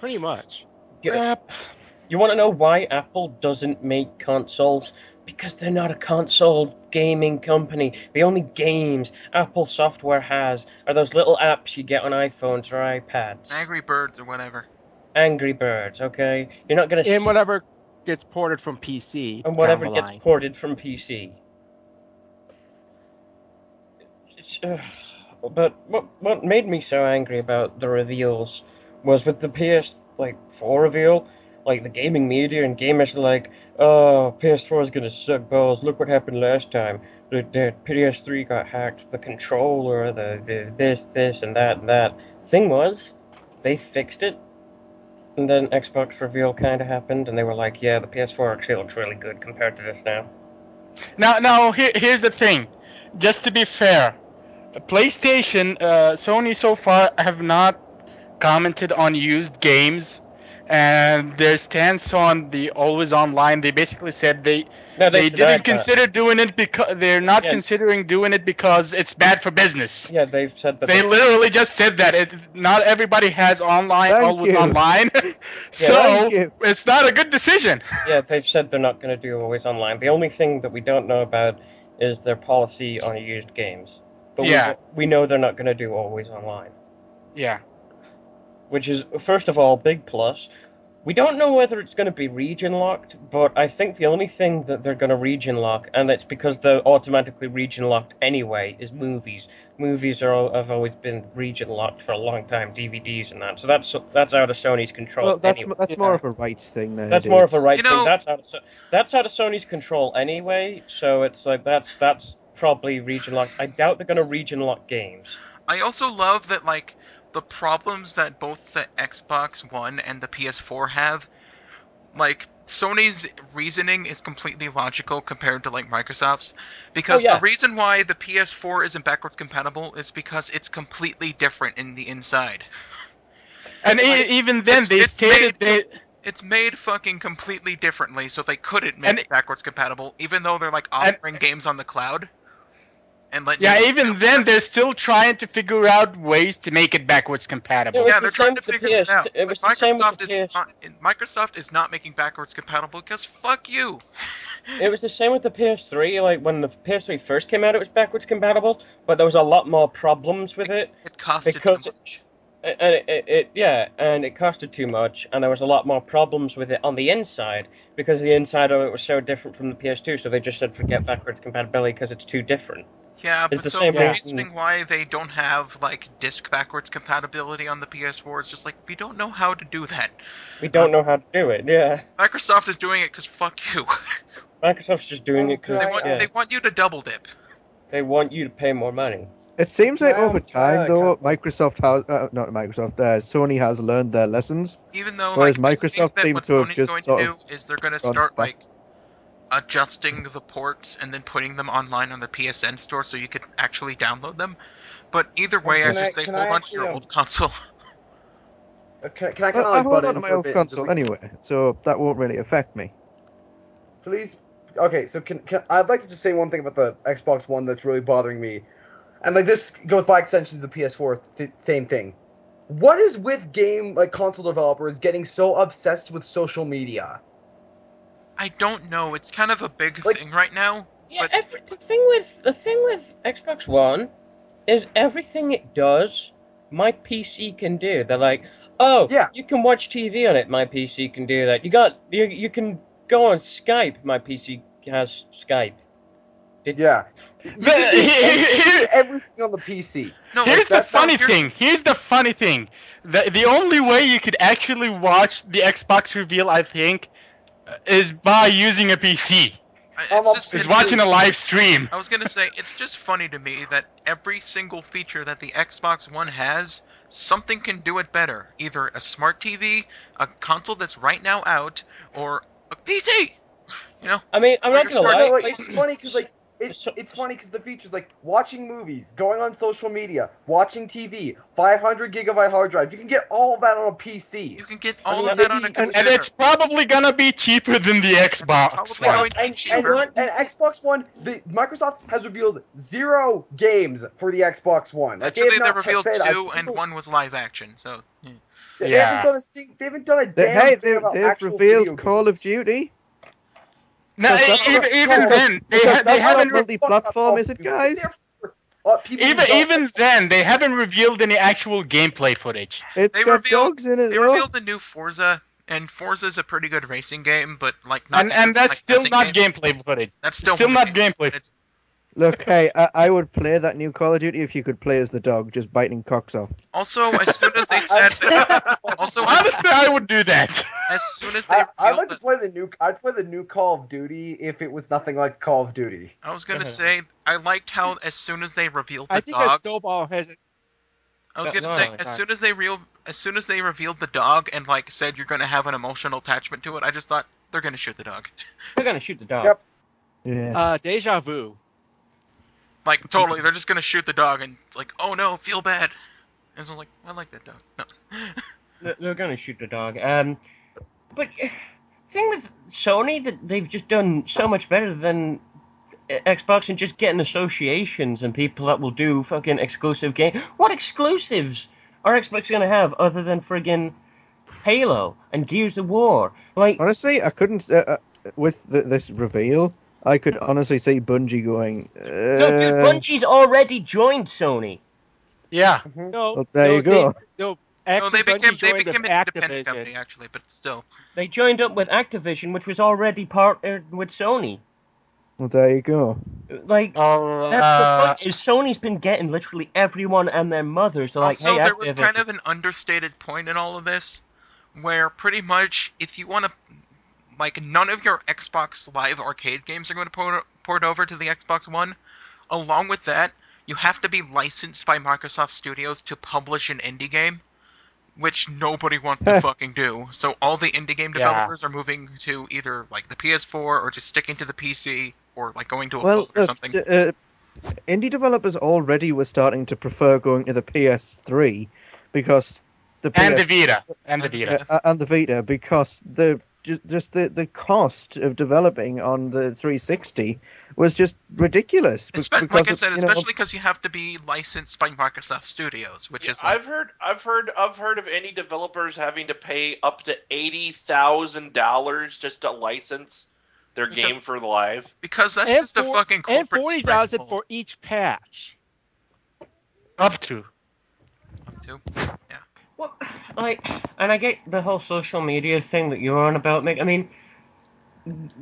Pretty much.
You want to know why Apple doesn't make consoles? Because they're not a console gaming company. The only games Apple software has are those little apps you get on iPhones or iPads.
Angry Birds or whatever.
Angry Birds, okay? You're not gonna
And whatever gets ported from PC.
and whatever
down the
gets
line.
ported from PC. But what made me so angry about the reveals was with the PS4 reveal, like the gaming media and gamers are like, oh, PS4 is gonna suck balls. Look what happened last time. The PS3 got hacked. The controller, the this and that and that. Thing was, they fixed it. And then Xbox reveal kind of happened, and they were like, yeah, the PS4 actually looks really good compared to this now.
Now here's the thing. Just to be fair, PlayStation, Sony so far have not commented on used games, and their stance on the always online. They basically said they
denied
didn't
that.
consider doing it because they're not
Yeah.
considering doing it because it's bad for business.
Yeah, they've said that.
They literally just said that not everybody has online,
Thank
always
you.
online, so
Thank you.
it's not a good decision.
Yeah, they've said they're not going to do always online. The only thing that we don't know about is their policy on used games. But
Yeah.
we know they're not going to do always online.
Yeah.
Which is, first of all, big plus. We don't know whether it's going to be region locked, but I think the only thing that they're going to region lock, and it's because they're automatically region locked anyway, is movies. Movies have always been region locked for a long time, DVDs and that. So that's out of Sony's control.
Well, that's
anyway.
that's more of a rights thing now.
That's more of a right
You
thing.
know-
That's out of Sony's control anyway. So it's like that's probably region lock. I doubt they're gonna region lock games.
I also love that, like, the problems that both the Xbox One and the PS4 have, like, Sony's reasoning is completely logical compared to, like, Microsoft's. Because the reason why the PS4 isn't backwards compatible is because it's completely different in the inside.
And even then, they stated
it's made fucking completely differently, so they couldn't make it backwards compatible, even though they're, like, offering games on the cloud. And
even then, they're still trying to figure out ways to make it backwards compatible.
Yeah, they're trying to figure it out. Microsoft is not making backwards compatible because fuck you.
It was the same with the PS3. Like, when the PS3 first came out, it was backwards compatible, but there was a lot more problems with it.
It costed too much.
And it costed too much, and there was a lot more problems with it on the inside, because the inside of it was so different from the PS2, so they just said forget backwards compatibility because it's too different.
Yeah, but so the reasoning why they don't have, like, disc backwards compatibility on the PS4 is just like, we don't know how to do that.
We don't know how to do it, yeah.
Microsoft is doing it because fuck you.
Microsoft's just doing it because...
They want you to double dip.
They want you to pay more money.
It seems like over time, though, Sony has learned their lessons.
Even though,
whereas
like,
Microsoft
I think
seems
that what
to have
Sony's
just
going
sort
to do
of
is they're going to start, like, adjusting the ports and then putting them online on the PSN store so you could actually download them. But either way, I just say hold on to your old console.
Can I kind of
I
like butt
hold on
in
to my
for a
old
bit?
console anyway, so that won't really affect me.
Please. Okay, so I'd like to just say one thing about the Xbox One that's really bothering me, and like this goes by extension to the PS4. Same thing. What is with console developers getting so obsessed with social media?
I don't know. It's kind of a big thing right now.
Yeah, the thing with Xbox One is everything it does, my PC can do. They're like, oh, yeah, you can watch TV on it. My PC can do that. You can go on Skype. My PC has Skype.
Everything on the PC.
No,
Here's the funny thing. The only way you could actually watch the Xbox reveal, I think, is by using a PC. It's watching a live stream.
I was gonna say, it's just funny to me that every single feature that the Xbox One has, something can do it better. Either a smart TV, a console that's right now out, or a PC. You know?
I mean, I'm not gonna lie.
It's funny because it's funny because the features like watching movies, going on social media, watching TV, 500 gigabyte hard drive. You can get all of that on a PC.
You can get all of that on a computer.
And it's probably gonna be cheaper than the Xbox One.
And Xbox One, Microsoft has revealed 0 games for the Xbox One.
Actually, they revealed 2, and 1 was live action. So
they haven't done a damn thing about actual
revealed Call of Duty.
No, even then, they haven't
multi-platform, is it, guys?
Even then, they haven't revealed any actual gameplay footage.
They revealed the new Forza, and Forza's a pretty good racing game, but like not.
And that's still not gameplay footage.
That's still
not gameplay.
Look, hey, I would play that new Call of Duty if you could play as the dog, just biting cocks off.
Also, as soon as they said that, honestly,
I would do that.
As soon as they,
I'd like to play the new. I'd play the new Call of Duty if it was nothing like Call of Duty.
I was gonna say I liked how as soon as they revealed the
I think
dog.
Snowball has it.
I was gonna say as soon as they revealed the dog and like said you're gonna have an emotional attachment to it, I just thought they're gonna shoot the dog.
They're gonna shoot the dog.
Yep.
Yeah.
Deja vu.
Like, totally, they're just gonna shoot the dog and, like, oh no, feel bad. And so I'm like, I like that dog. No.
They're gonna shoot the dog. But thing with Sony, that they've just done so much better than Xbox and just getting associations and people that will do fucking exclusive game. What exclusives are Xbox gonna have other than friggin' Halo and Gears of War? Like,
honestly, I couldn't, with this reveal, I could honestly see Bungie going.
No, dude, Bungie's already joined Sony.
Yeah.
Mm-hmm. Well, there you go.
They became an independent company, actually, but still.
They joined up with Activision, which was already partnered with Sony.
Well, there you go.
Like, that's the point, is Sony's been getting literally everyone and their mothers. So
also,
like, hey,
there was kind of an understated point in all of this, where pretty much, if you want to... Like, none of your Xbox Live Arcade games are going to port over to the Xbox One. along with that, you have to be licensed by Microsoft Studios to publish an indie game, which nobody wants to fucking do. So all the indie game developers are moving to either like the PS4 or just sticking to the PC or like going to a phone or something.
Indie developers already were starting to prefer going to the PS3 because
and the Vita and the
Vita because the cost of developing on the 360 was just ridiculous.
Like I said, especially because you have to be licensed by Microsoft Studios, which is.
I've heard of any developers having to pay up to $80,000 just to license their game for live.
Because that's just a fucking corporate.
And $40,000 for each patch.
Up to.
Yeah.
Well, and I get the whole social media thing that you're on about. I mean,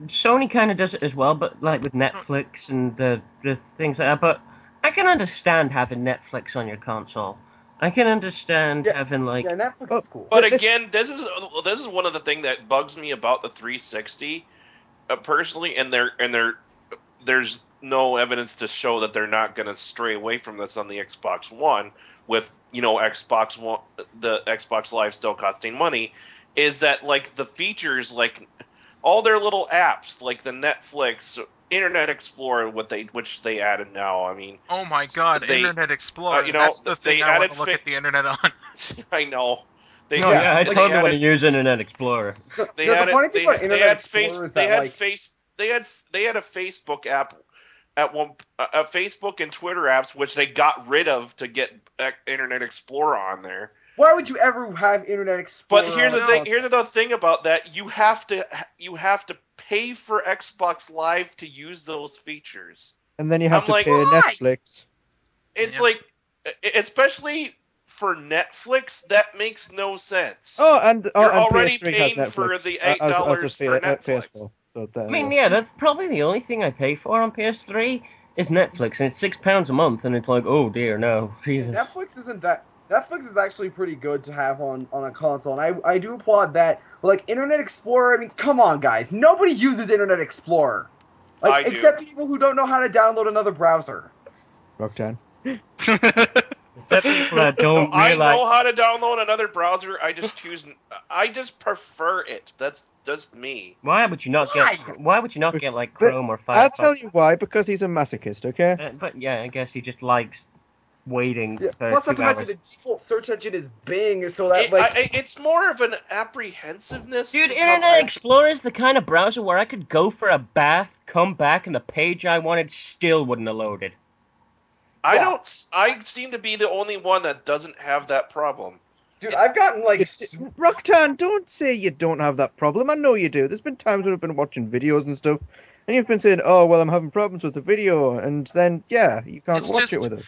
Sony kind of does it as well, but like with Netflix and the things like that. But I can understand having Netflix on your console. I can understand having like.
Yeah, Netflix is cool.
But again, this is one of the things that bugs me about the 360, personally, and there's no evidence to show that they're not going to stray away from this on the Xbox One, with Xbox One, the Xbox Live still costing money, is that like the features, like all their little apps, like the Netflix, Internet Explorer, which they added now. I mean,
oh my God, Internet Explorer! That's the thing I want to look at the internet on.
I know.
I totally want to use Internet Explorer.
They had a Facebook app at one, Facebook and Twitter apps, which they got rid of to get Internet Explorer on there.
Why would you ever have Internet Explorer?
But here's the thing. Here's the thing about that. You have to pay for Xbox Live to use those features.
And then you have to pay Netflix.
It's like, especially for Netflix, that makes no sense.
You're
already paying for the $8 for Netflix.
PS4.
I mean, yeah, that's probably the only thing I pay for on PS3 is Netflix, and it's £6 a month, and it's like, oh dear, no, Jesus.
Netflix is actually pretty good to have on a console, and I do applaud that. But like Internet Explorer, I mean, come on, guys, nobody uses Internet Explorer, except people who don't know how to download another browser.
Rocktan.
Except people that don't realize.
I know how to download another browser. I just prefer it. That's just me.
Why would you not get like Chrome or Firefox?
I'll tell you why. Because he's a masochist. Okay.
But yeah, I guess he just likes waiting.
Yeah,
for
plus,
2
not to mention
hours.
the default search engine is Bing, so that
it's more of an apprehensiveness.
Dude, Internet Explorer is the kind of browser where I could go for a bath, come back, and the page I wanted still wouldn't have loaded.
I seem to be the only one that doesn't have that problem.
Dude, I've gotten like...
Rocktan, don't say you don't have that problem. I know you do. There's been times when I've been watching videos and stuff, and you've been saying, oh, well, I'm having problems with the video, and then, yeah, you can't watch it with it.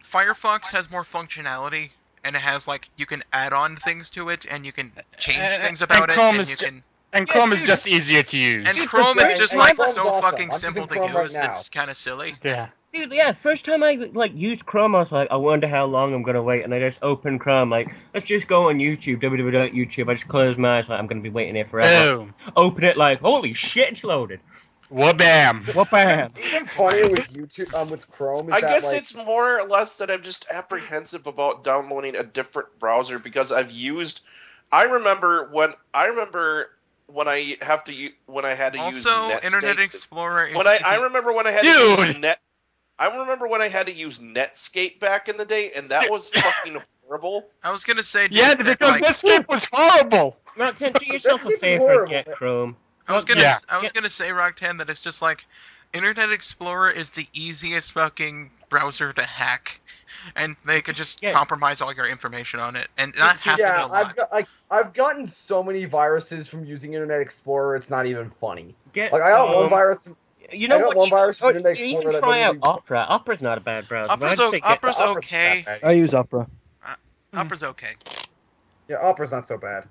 Firefox has more functionality, and it has, like, you can add on things to it, and you can change things about it, and you can...
And Chrome is just easier to use.
And Chrome is just, like, so
awesome.
fucking simple to use, it's kind of silly.
Yeah.
Dude, yeah, first time I, used Chrome, I was like, I wonder how long I'm gonna wait, and I just opened Chrome, let's just go on YouTube, www.youtube, I just close my eyes, I'm gonna be waiting here forever.
Boom.
Open it, holy shit, it's loaded.
WABAAM.
WABAAM.
Even funnier with YouTube, with Chrome,
I guess it's more or less that I'm just apprehensive about downloading a different browser, because I remember when I had to use
Also, Internet Explorer is...
I remember when I had to use I remember when I had to use Netscape back in the day, and that was fucking horrible.
I was gonna say...
Yeah, because Netscape was horrible!
Rocktan, do yourself a favor and get Chrome.
I was gonna say, Rocktan, that it's just like... Internet Explorer is the easiest fucking browser to hack, and they could just compromise all your information on it, and that happens a lot.
I've gotten so many viruses from using Internet Explorer, it's not even funny.
I
got one virus...
You know what? You even try out Opera. Opera's not a bad browser.
Opera's okay.
I use Opera.
Opera's okay.
Yeah, Opera's not so bad.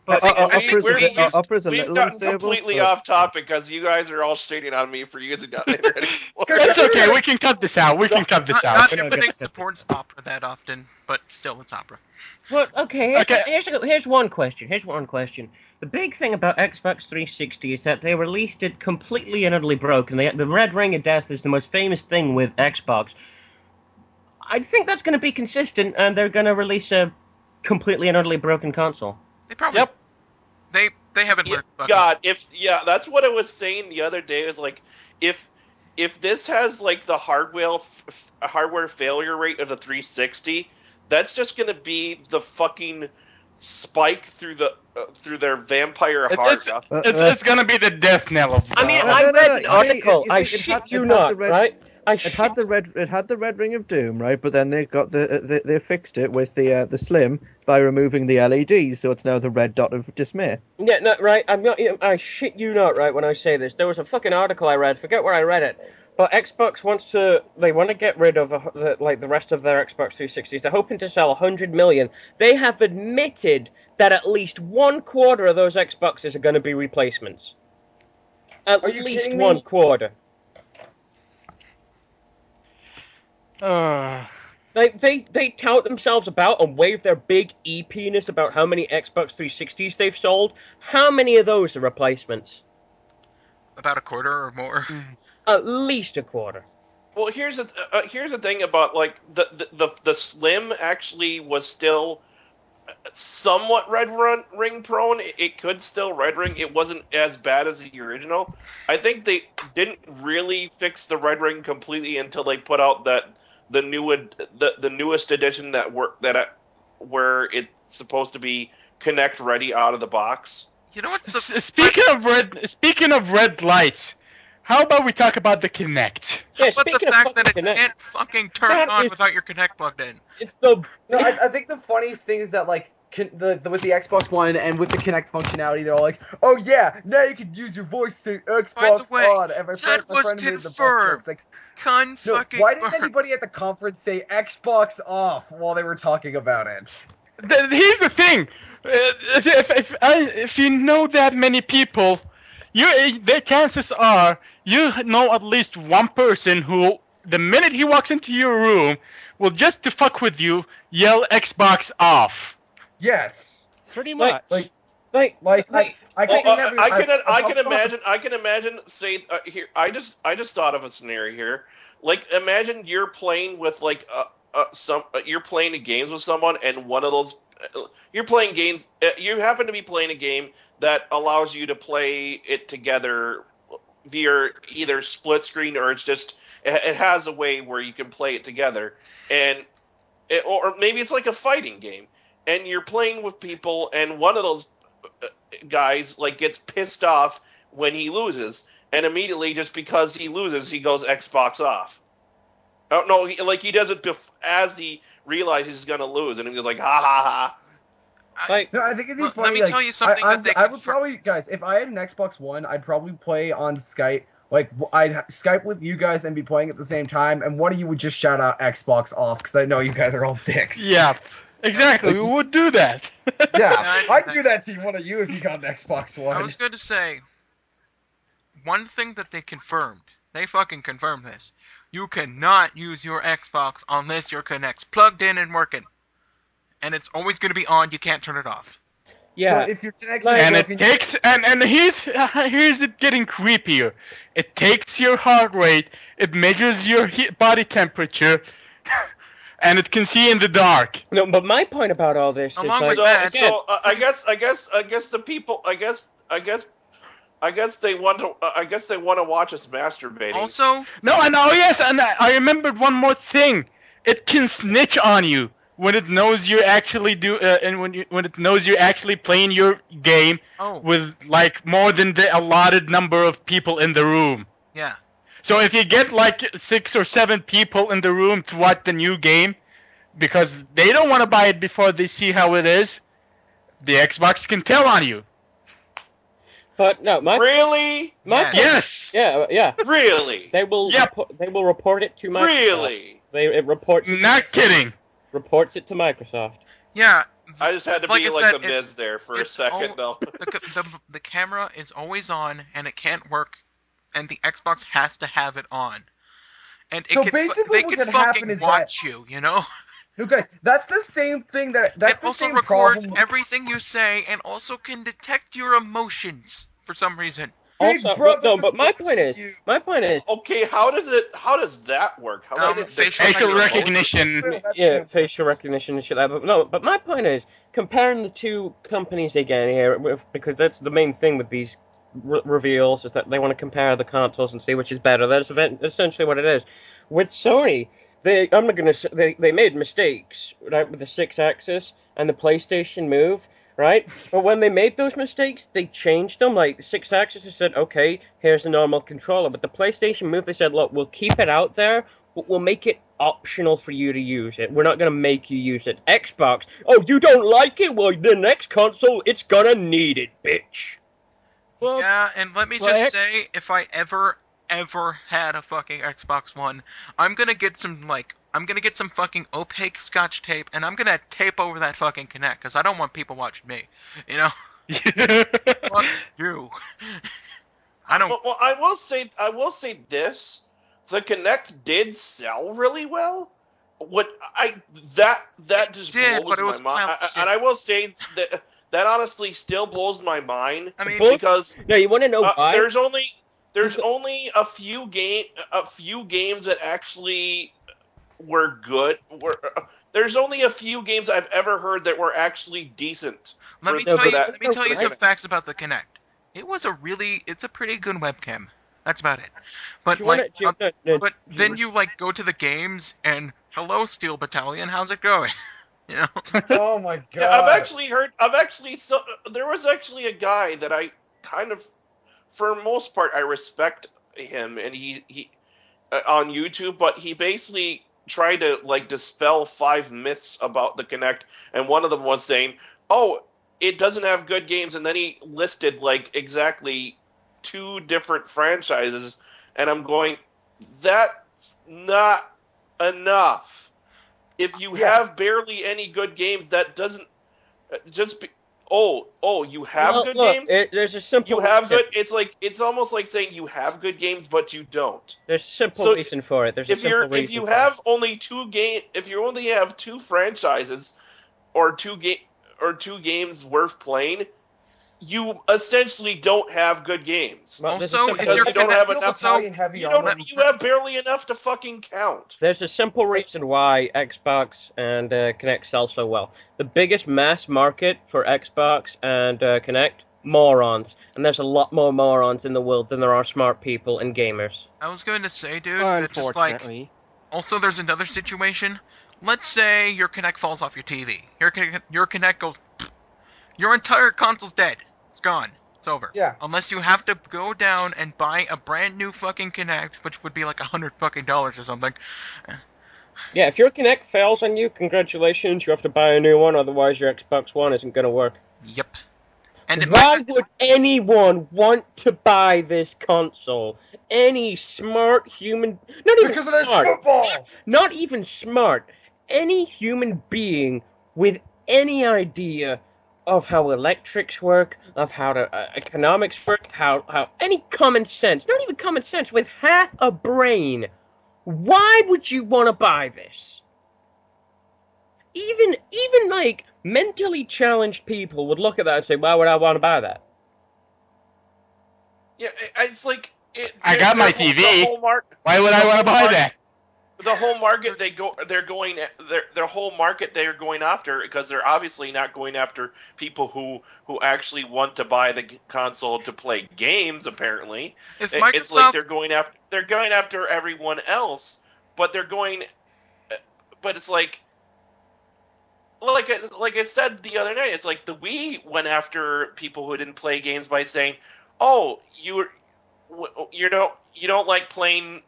I think
Opera's a
we've
little
gotten
unstable.
completely
but-
off topic because you guys are all shitting on me for using Internet Explorer.
It's okay. We can cut this out. We can cut this out.
Not
We're not
everything
gonna-
supports Opera that often, but still, it's Opera.
Well, okay,
Okay.
here's one question. The big thing about Xbox 360 is that they released it completely and utterly broken. The Red Ring of Death is the most famous thing with Xbox. I think that's going to be consistent, and they're going to release a completely and utterly broken console.
They probably.
Yep.
They haven't
Yeah,
learned. fucking-
God, that's what I was saying the other day. Is like if this has like the hardware failure rate of the 360, that's just gonna be the fucking spike through their vampire heart.
It's gonna be the death knell of.
I mean,
No,
I
no,
read
no,
an
you
article.
see,
I
it
shit
had-
you
it had
not,
the red-
right?
It had the red ring of doom, right? But then they got they fixed it with the slim by removing the LEDs, so it's now the red dot of dismay.
Yeah, no, right. I shit you not, right, when I say this. There was a fucking article I read. Forget where I read it. But Xbox they want to get rid of the rest of their Xbox 360s. They're hoping to sell 100 million. They have admitted that at least 1/4 of those Xboxes are going to be replacements. At
Are you
least
kidding me?
1/4. They tout themselves about and wave their big E-penis about how many Xbox 360s they've sold. How many of those are replacements?
About a quarter or more.
At least 1/4.
Well, here's the thing about like the Slim actually was still somewhat ring prone. It could still red ring. It wasn't as bad as the original. I think they didn't really fix the red ring completely until they put out the newest edition where it's supposed to be Connect ready out of the box.
You know what's the
Speaking of red lights, how about we talk about the Kinect?
Yeah,
But the
speaking of
fact that it
fucking Kinect,
can't fucking turn
That
on
is-
without your Kinect plugged in.
it's the
No, I think the funniest thing is that like with the Xbox One and with the Kinect functionality, they're all like, "Oh yeah, now you can use your voice to Xbox
way,
on." And my
that was
friend made the
confirmed.
It's like,
Con
no,
fucking.
why didn't anybody at the conference say Xbox off while they were talking about it?
Here's the thing: if you know that many people, the chances are you know at least one person who, the minute he walks into your room, will just to fuck with you yell Xbox off.
Yes.
Pretty
Like-
much.
I
can imagine. Say here, I just thought of a scenario here. Like, imagine you're playing with like you're playing games with someone, and one of those you're playing games. You happen to be playing a game that allows you to play it together via either split screen or it has a way where you can play it together, or maybe it's like a fighting game, and you're playing with people, and one of those guys like gets pissed off when he loses, and immediately just because he loses, he goes Xbox off. Oh no, he does it as he realizes he's gonna lose, and he's like ha ha ha.
like
No, I think it'd be
Let
funny.
me
like,
tell you something that they
I would
confirm-
probably, guys, if I had an Xbox One, I'd probably play on Skype. Like, I'd Skype with you guys and be playing at the same time, and one of you would just shout out Xbox off, because I know you guys are all dicks.
Yeah, exactly. We would do that.
Yeah,
I-
I'd do that to one of you if you got an Xbox One.
I was going to say, one thing that they fucking confirmed this. You cannot use your Xbox unless your Kinect's plugged in and working. And it's always going to be on, you can't turn it off.
yeah.
So if your connection
Like-
is
And it
broken,
takes and here's it getting creepier. It takes your heart rate, it measures your body temperature, and it can see in the dark.
No, but my point about all this is
Along
like,
with that-
again,
I guess the people I guess they want to watch us masturbating.
Also,
No, and oh yes, and I remembered one more thing. It can snitch on you when it knows you actually when it knows you're actually playing your game
oh,
with like more than the allotted number of people in the room.
yeah.
So if you get like 6 or 7 people in the room to watch the new game, because they don't want to buy it before they see how it is, the Xbox can tell on you.
but no, my
Really?
Yes.
Yes.
yeah.
Really?
They will
Yep.
they will report it to Microsoft.
Really?
It reports
Not kidding.
reports it to Microsoft.
Yeah,
I just had to
Like
be
I
like
said,
the Miz there for a
it's
second.
all-
No.
the camera is always on, and it can't work, and the Xbox has to have it on. And
So basically
they
what
can
can happen
fucking
is
watch you, you know?
No, guys, that's the same thing that's
It
the
also
same
records
problem.
everything you say, and also can detect your emotions for some reason.
Big
Also,
Brother
but my point is,
you.
Okay, how does that work? How can it
Facial
detect
Facial
your emotions?
recognition.
yeah, facial recognition and shit like that. But no, but my point is, comparing the two companies again here, because that's the main thing with these reveals, is that they want to compare the consoles and see which is better. That's essentially what it is. With Sony, they made mistakes, right, with the 6-axis and the PlayStation Move, right? But when they made those mistakes, they changed them. Like, 6-axis, they said, okay, here's the normal controller. But the PlayStation Move, they said, look, we'll keep it out there, but we'll make it optional for you to use it. We're not going to make you use it. Xbox, oh, you don't like it? Well, the next console, it's gonna need it, bitch.
Well,
Yeah, and let me
well,
just say, if I ever had a fucking Xbox One, I'm gonna get some fucking opaque Scotch tape, and I'm gonna tape over that fucking Kinect, because I don't want people watching me. You know? Fuck you. I don't.
Well, I will say this: the Kinect did sell really well. That just
did,
blows
but it was
my mind,
pile of shit.
and I will say that honestly still blows my mind.
I mean,
Because
No, you want to know why?
there's only a few games that actually were good. There's only a few games I've ever heard that were actually decent.
let me
No,
tell
but-
you some facts about the Kinect. It's a pretty good webcam. That's about it. But
Do you wanna-
like,
do you- no,
but
do
then
you-
you like go to the games and hello, Steel Battalion, how's it going? You know?
Oh my god.
Yeah, there was actually a guy that I kind of, for the most part, I respect him, and he on YouTube, but he basically tried to like dispel 5 myths about the Kinect, and one of them was saying, "Oh, it doesn't have good games," and then he listed like exactly 2 different franchises, and I'm going, that's not enough. If you have barely any good games, that doesn't just be. You have
Well,
good
look,
games.
there's a simple
You have
reason.
good. It's almost like saying you have good games, but you don't.
There's a simple
So,
reason for it. There's a
If
simple reason.
if you
for
have only if you only have 2 franchises, or two games worth playing, you essentially don't have good games.
Well, there's a
Also,
simple
if you're
you don't have
Kinect,
enough. You have barely enough to fucking count.
There's a simple reason why Xbox and Kinect sell so well. The biggest mass market for Xbox and Kinect, morons. And there's a lot more morons in the world than there are smart people and gamers.
I was going to say, dude, that just like.
unfortunately.
Also, there's another situation. Let's say your Kinect falls off your TV. Your Kinect goes. Your entire console's dead. It's gone. It's over.
Yeah.
Unless you have to go down and buy a brand new fucking Kinect, which would be like $100 fucking or something.
Yeah, if your Kinect fails on you, congratulations, you have to buy a new one, otherwise your Xbox One isn't going to work.
Yep. And it
Why
might
would anyone want to buy this console? Any smart human... Not even
Because it has
smart.
football.
Not even smart. Any human being with any idea of how electrics work, of how economics work, how any common sense, not even common sense, with half a brain, why would you want to buy this? Even like mentally challenged people would look at that and say, why would I want to buy that?
Yeah, it's like
I got my TV. Why would I want to buy that?
The whole market they're going after, because they're obviously not going after people who actually want to buy the console to play games. Apparently,
If
it's like
Microsoft-
they're going after everyone else, but it's like I said the other night, it's like the Wii went after people who didn't play games by saying, "Oh, you don't like playing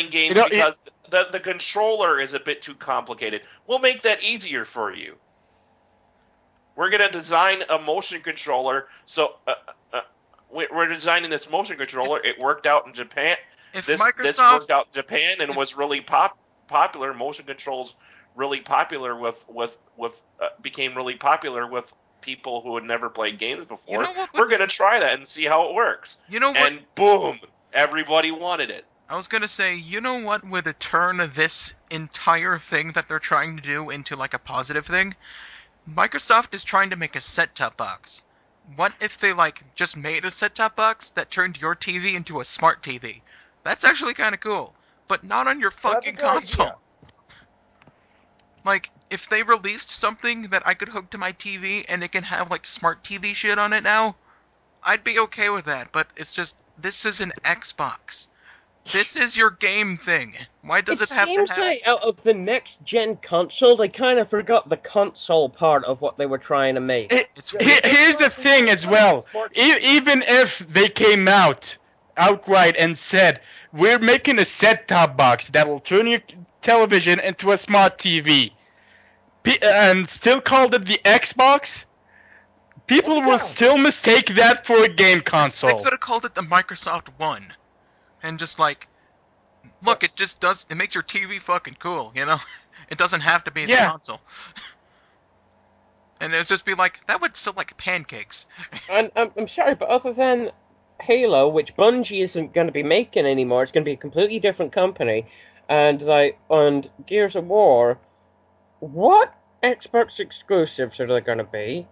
games because the controller is a bit too complicated. We'll make that easier for you. We're going to design a motion controller. So we're designing this motion controller. It worked out in Japan.
If
This
Microsoft
worked out in Japan and was really popular. Motion controls really popular with became really popular with people who had never played games before.
You know what?
We're gonna try that and see how it works.
You know what?
And boom, everybody wanted it.
I was gonna say, you know what would turn this entire thing that they're trying to do into like a positive thing? Microsoft is trying to make a set-top box. What if they like just made a set-top box that turned your TV into a smart TV? That's actually kind of cool, but not on your fucking console. Like, if they released something that I could hook to my TV and it can have like smart TV shit on it now, I'd be okay with that. But it's just, this is an Xbox. This is your game thing. Why does it have to have...
It seems like out of the next-gen console, they kind of forgot the console part of what they were trying to make.
Here's the thing as well. Even if they came out outright and said, we're making a set-top box that will turn your television into a smart TV, and still called it the Xbox, people will still mistake that for a game console.
They could have called it the Microsoft One. And just like, look, it just does, it makes your TV fucking cool, you know? It doesn't have to be the console. And it'd just be like, that would still like pancakes.
And I'm sorry, but other than Halo, which Bungie isn't going to be making anymore, it's going to be a completely different company, and Gears of War, what Xbox exclusives are there going to be?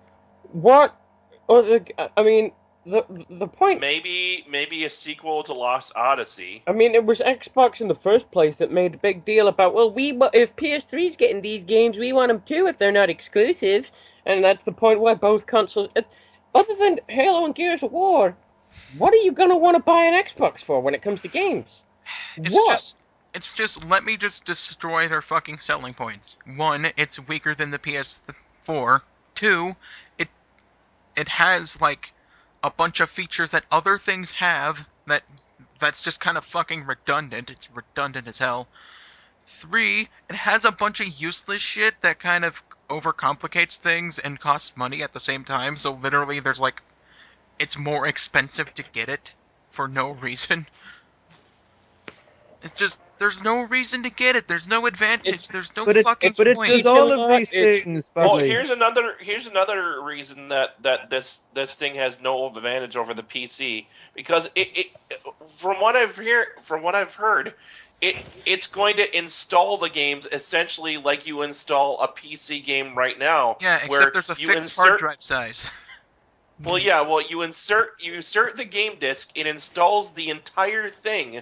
What other, I mean... The point...
Maybe a sequel to Lost Odyssey.
I mean, it was Xbox in the first place that made a big deal about, well, if PS3's getting these games, we want them too if they're not exclusive. And that's the point why both consoles... Other than Halo and Gears of War, what are you going to want to buy an Xbox for when it comes to games?
It's just, let me just destroy their fucking selling points. One, it's weaker than the PS4. Two, it has, like... a bunch of features that other things have that's just kind of fucking redundant. It's redundant as hell. 3, it has a bunch of useless shit that kind of overcomplicates things and costs money at the same time. So literally there's like, it's more expensive to get it for no reason. It's just, there's no reason to get it. There's no advantage. There's no fucking point.
But it does all of these things.
Well, here's another reason that this thing has no advantage over the PC, because it from what I've heard, it's going to install the games essentially like you install a PC game right now.
Yeah, except there's a fixed hard drive size.
Well, yeah. Well, you insert the game disc. It installs the entire thing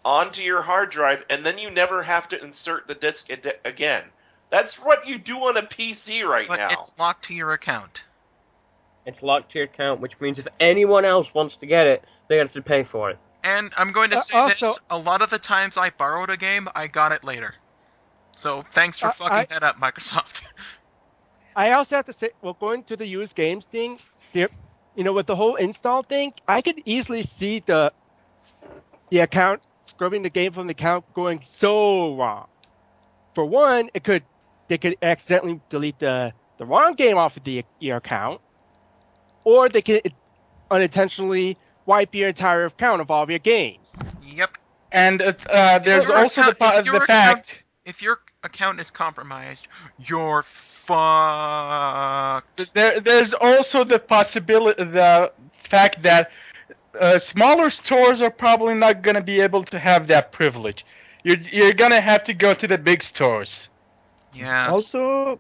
onto your hard drive, and then you never have to insert the disc again. That's what you do on a PC now.
But it's locked to your account.
It's locked to your account, which means if anyone else wants to get it, they have to pay for it.
And I'm going to say this, a lot of the times I borrowed a game, I got it later. So thanks for fucking that up, Microsoft.
I also have to say, well, going to the used games thing, with the whole install thing, I could easily see the account, scrubbing the game from the account going so wrong. For one, they could accidentally delete the wrong game off of your account, or they could unintentionally wipe your entire account of all of your games.
Yep.
And there's also the fact...
If your account is compromised, you're fucked.
There's also the fact that smaller stores are probably not going to be able to have that privilege. You're going to have to go to the big stores.
Yeah.
Also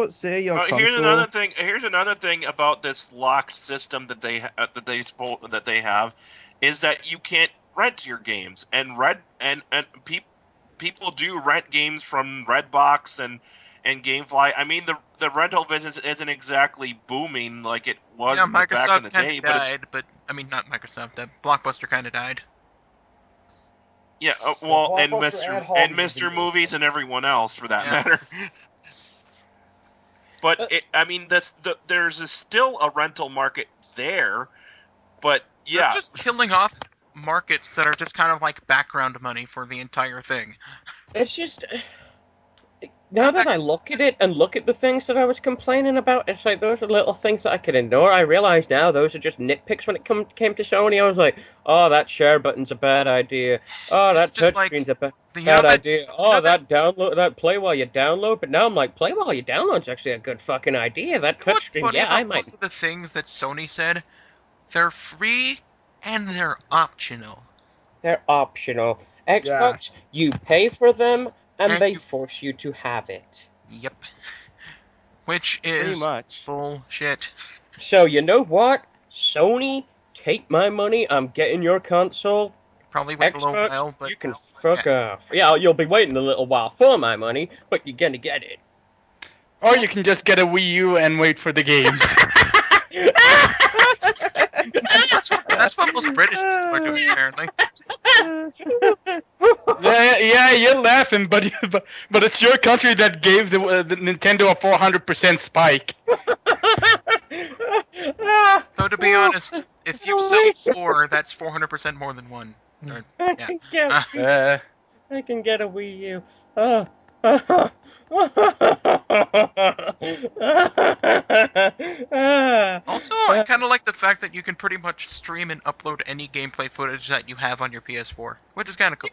say your console...
Here's another thing about this locked system that they have is that you can't rent your games, and people do rent games from Redbox and GameFly. I mean, the rental business isn't exactly booming like it was back in the day.
But not Microsoft. Blockbuster kind of died.
Yeah, and Mr. Movies and everyone else for that matter. But there's still a rental market there. But yeah,
they're just killing off markets that are just kind of like background money for the entire thing.
It's just now that I look at it and look at the things that I was complaining about, it's like those are little things that I could ignore. I realize now those are just nitpicks when it came to Sony. I was like, oh, that share button's a bad idea. Oh,
It's
that
just like,
touchscreen's a
you
bad
know that
idea.
you know
Oh,
that
that download, that play while you download. But now I'm like, play while you download's actually a good fucking idea. That
you know what's
touchscreen,
funny
yeah, I
about
might.
most of the things that Sony said? They're free and they're optional.
They're optional. Xbox, you pay for them, and
And
they
you-
force you to have it.
Yep. Which
Pretty
is
much.
bullshit.
So you know what? Sony, take my money. I'm getting your console.
Probably wait a little
Xbox,
while, but
you can fuck off. Yeah, you'll be waiting a little while for my money, but you're gonna get it.
Or you can just get a Wii U and wait for the games.
that's what most British people are doing apparently.
Yeah, you're laughing, but it's your country that gave the Nintendo a 400% spike.
Though to be honest, if you sell 4, that's 400% more than 1. Or,
I
yeah.
can get, I can get a Wii U.
Also, I kind of like the fact that you can pretty much stream and upload any gameplay footage that you have on your PS4, which is kind of cool.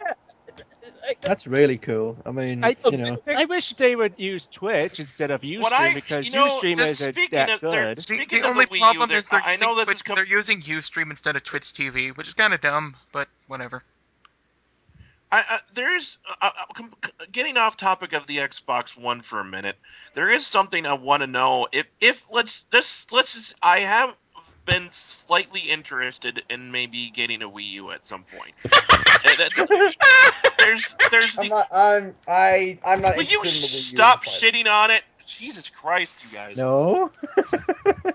That's really cool. I mean,
I wish they would use Twitch instead of Ustream because Ustream isn't that good.
The only problem is they're using Ustream instead of Twitch TV, which is kind of dumb, but whatever.
There's getting off topic of the Xbox One for a minute. There is something I want to know. If let's just, I have been slightly interested in maybe getting a Wii U at some point.
I'm not.
Will you
interested in the Wii U
stop
inside.
shitting on it? Jesus Christ, you guys.
no.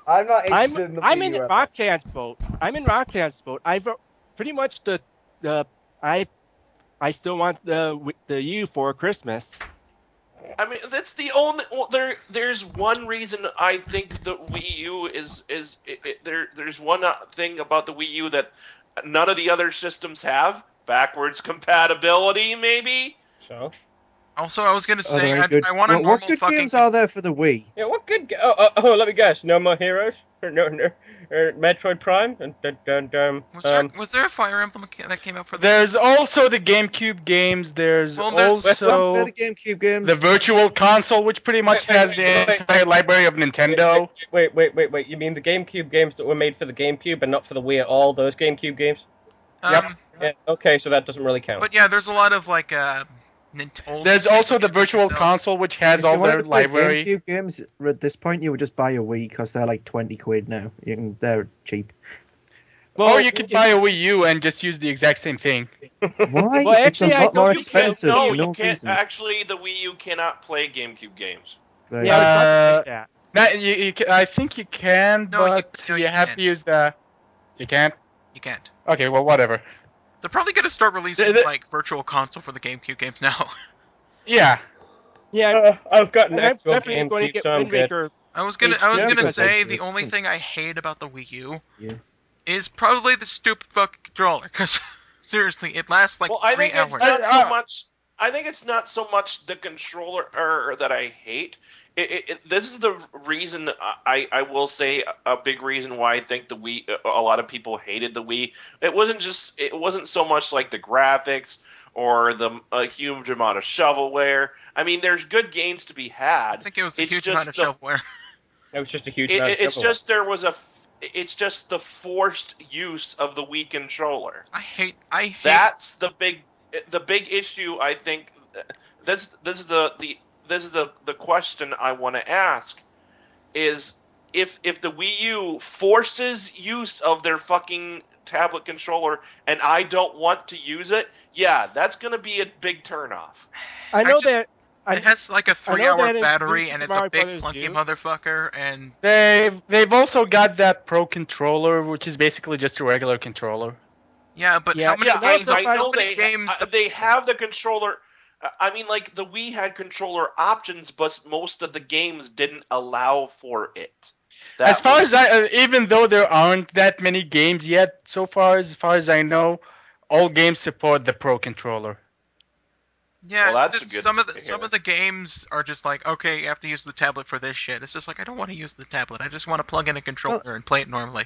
I'm not interested in the
I'm
Wii
in
U at
Roxanne's boat. I'm in Roxanne's boat. I've pretty much I still want the U for Christmas.
I mean, that's the only. Well, there's one reason I think the Wii U is there's one thing about the Wii U that none of the other systems have: backwards compatibility, maybe.
So.
Also, I was gonna say I want a
What
normal
good
fucking.
games are there for the Wii?
Yeah, what good? Let me guess. No More Heroes? Or Metroid Prime?
Was there a Fire Emblem that came out for that?
There's also the GameCube games. There's also
the GameCube games.
the Virtual Console, which pretty much has the entire library of Nintendo.
Wait. You mean the GameCube games that were made for the GameCube and not for the Wii at all? Those GameCube games?
Yep.
Yeah, okay, so that doesn't really count.
But yeah, there's a lot of like
There's also the Virtual Console, which has all their library.
GameCube games at this point, you would just buy a Wii because they're like £20 now. They're cheap.
Or you could buy a Wii U and just use the exact same thing.
Why?
Well,
It's
actually,
a
I
lot
don't
more
think
expensive.
No,
for
you
no
can't.
reason.
Actually, the Wii U cannot play GameCube games.
Right.
Yeah, I was about to say that.
I think you can,
No,
but
you
you have
can't.
to use the. You can't.
You can't.
Okay, well, whatever.
They're probably gonna start releasing
The-
like Virtual Console for the GameCube games now.
Yeah.
Yeah,
I've got an
I'm
actual
definitely going to
GameCube,
get
so I'm
Wind
good.
Waker.
I was gonna
Yeah,
say
but-
the only thing I hate about the Wii U
Yeah.
is probably the stupid fucking controller. Because seriously, it lasts like
Well, I
3
think
hours.
it's not so much. I think it's not so much the controller that I hate. This is the reason I will say a big reason why I think the Wii. A lot of people hated the Wii. It wasn't so much like the graphics or the huge amount of shovelware. I mean, there's good games to be had.
I think it was a
It's
huge
just
amount of shovelware.
It was just a huge amount of
It's
shovelware.
just there was it's just the forced use of the Wii controller.
I hate.
That's the big issue. I think this is the question I want to ask is if the Wii U forces use of their fucking tablet controller and I don't want to use it, yeah, that's gonna be a big turnoff.
I know
just-
that.
It has like a
I know
3-hour
that in
battery
Super
and it's a
Mario
big
Brothers
clunky
U.
motherfucker. And
They've also got that Pro controller, which is basically just a regular controller.
yeah, but
Yeah,
how many
Yeah,
games?
I
How
know
many games?
they have the controller. I mean, like the Wii had controller options, but most of the games didn't allow for it.
As far as even though there aren't that many games yet, so far as I know, all games support the Pro controller.
Yeah,
Well,
it's
that's
just
a good
some of
thing
the
to
some
hear.
of the games are just like, okay, you have to use the tablet for this shit. It's just like I don't want to use the tablet. I just want to plug in a controller and play it normally.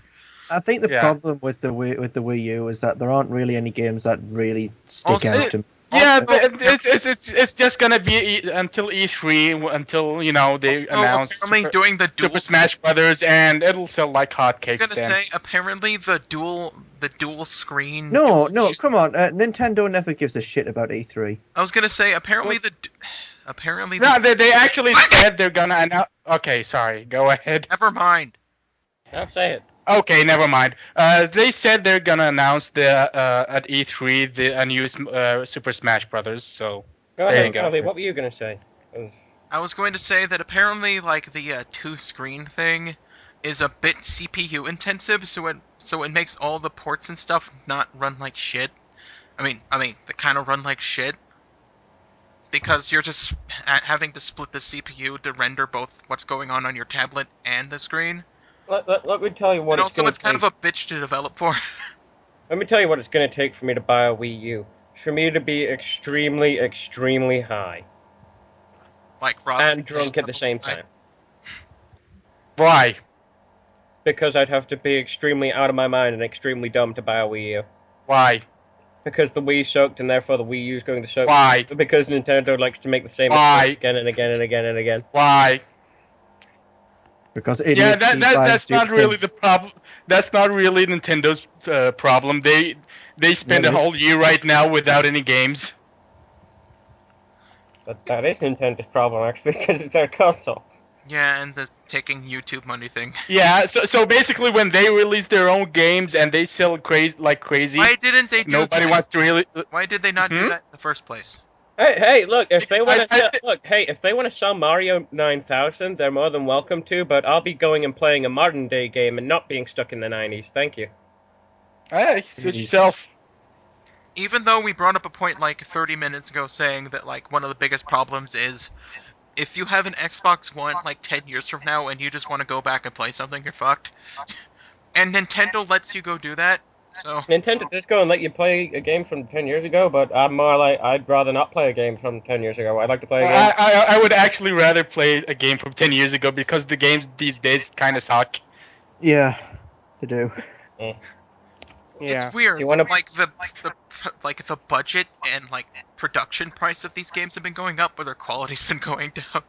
I think the
Yeah.
problem with the Wii U is that there aren't really any games that really stick
Also-
out to me.
Yeah,
Also,
it's just gonna be until E3 until they
Also,
announce
apparently doing the dual
Super Smash Brothers, and it'll sell like
I was
hotcakes.
gonna
Then
say, apparently the dual screen.
No,
dual
come on. Nintendo never gives a shit about E3.
I was gonna say, apparently
no, they actually said they're gonna announce. Okay, sorry, go ahead.
Never mind.
I'll say it.
Okay, never mind. They said they're gonna announce at E3 a new Super Smash Brothers. So
Go
There
ahead,
you go.
Kelly. What were you gonna say?
I was going to say that apparently, like the two screen thing, is a bit CPU intensive, so it makes all the ports and stuff not run like shit. I mean, they kind of run like shit because you're just having to split the CPU to render both what's going on your tablet and the screen.
Let me tell you what
And
it's
also,
gonna
it's kind
take.
of a bitch to develop for.
Let me tell you what it's gonna take for me to buy a Wii U. For me to be extremely, extremely high
Like Rob
and drunk at the same time.
why?
Because I'd have to be extremely out of my mind and extremely dumb to buy a Wii U.
Why?
Because the Wii sucked and therefore the Wii U is going to suck.
Why?
Because Nintendo likes to make the same
Why?
mistake again and again and again and again.
Why?
Because
Yeah,
idiots keep buying
that's not
stupid
really
things.
the problem. That's not really Nintendo's problem. They spend
Yeah,
a
it is.
whole year right now without any games.
But that is Nintendo's problem, actually, because it's their console.
Yeah, and the taking YouTube money thing.
Yeah, so basically when they release their own games and they sell crazy,
Why didn't they do
nobody
that?
wants to really.
Why did they not do that in the first place?
Hey, look! If they want
I-
to if they want to sell Mario 9000, they're more than welcome to. But I'll be going and playing a modern day game and not being stuck in the 90s. Thank you.
Hey, suit yourself.
Even though we brought up a point like 30 minutes ago saying that like one of the biggest problems is if you have an Xbox One like 10 years from now and you just want to go back and play something, you're fucked. And Nintendo lets you go do that. So
Nintendo just go and let you play a game from 10 years ago, but I'm more like I'd rather not play a game from 10 years ago. I'd like to play a game.
I would actually rather play a game from 10 years ago because the games these days kind of suck.
Yeah, they do.
Yeah.
it's weird.
You wanna-
Like the budget and like production price of these games have been going up, but their quality's been going down.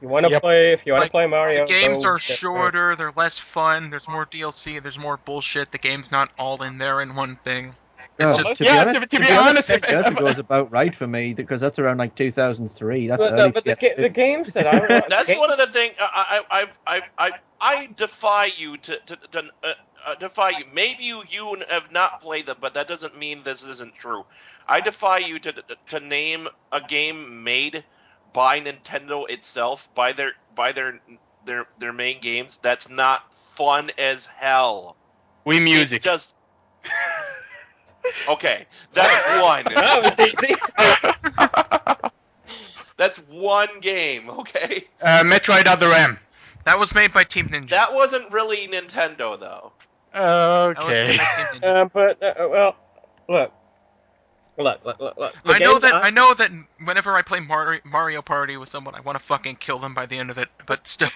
You want to
Yep.
play? If you want to
Like,
play Mario,
The games
go
are
get that.
shorter, they're less fun, there's more DLC, there's more bullshit. The game's not all in there in one thing. It's
No,
just
to
Yeah,
be honest,
to be honest,
10
if-
years ago is about right for me because that's around like 2003. That's
But,
early.
no, but
to
the,
get
the games that I
That's one of the things I defy you to defy you. Maybe you have not played them, but that doesn't mean this isn't true. I defy you to name a game made by Nintendo itself, by their main games, that's not fun as hell.
Wii Music.
It just okay. That's one.
that was easy.
That's one game. Okay.
Metroid Other M.
that was made by Team Ninja.
That wasn't really Nintendo though.
That was made
Okay.
by Team Ninja.
But well, look. The
I know
games
I know that whenever I play Mario Party with someone, I want to fucking kill them by the end of it. But still,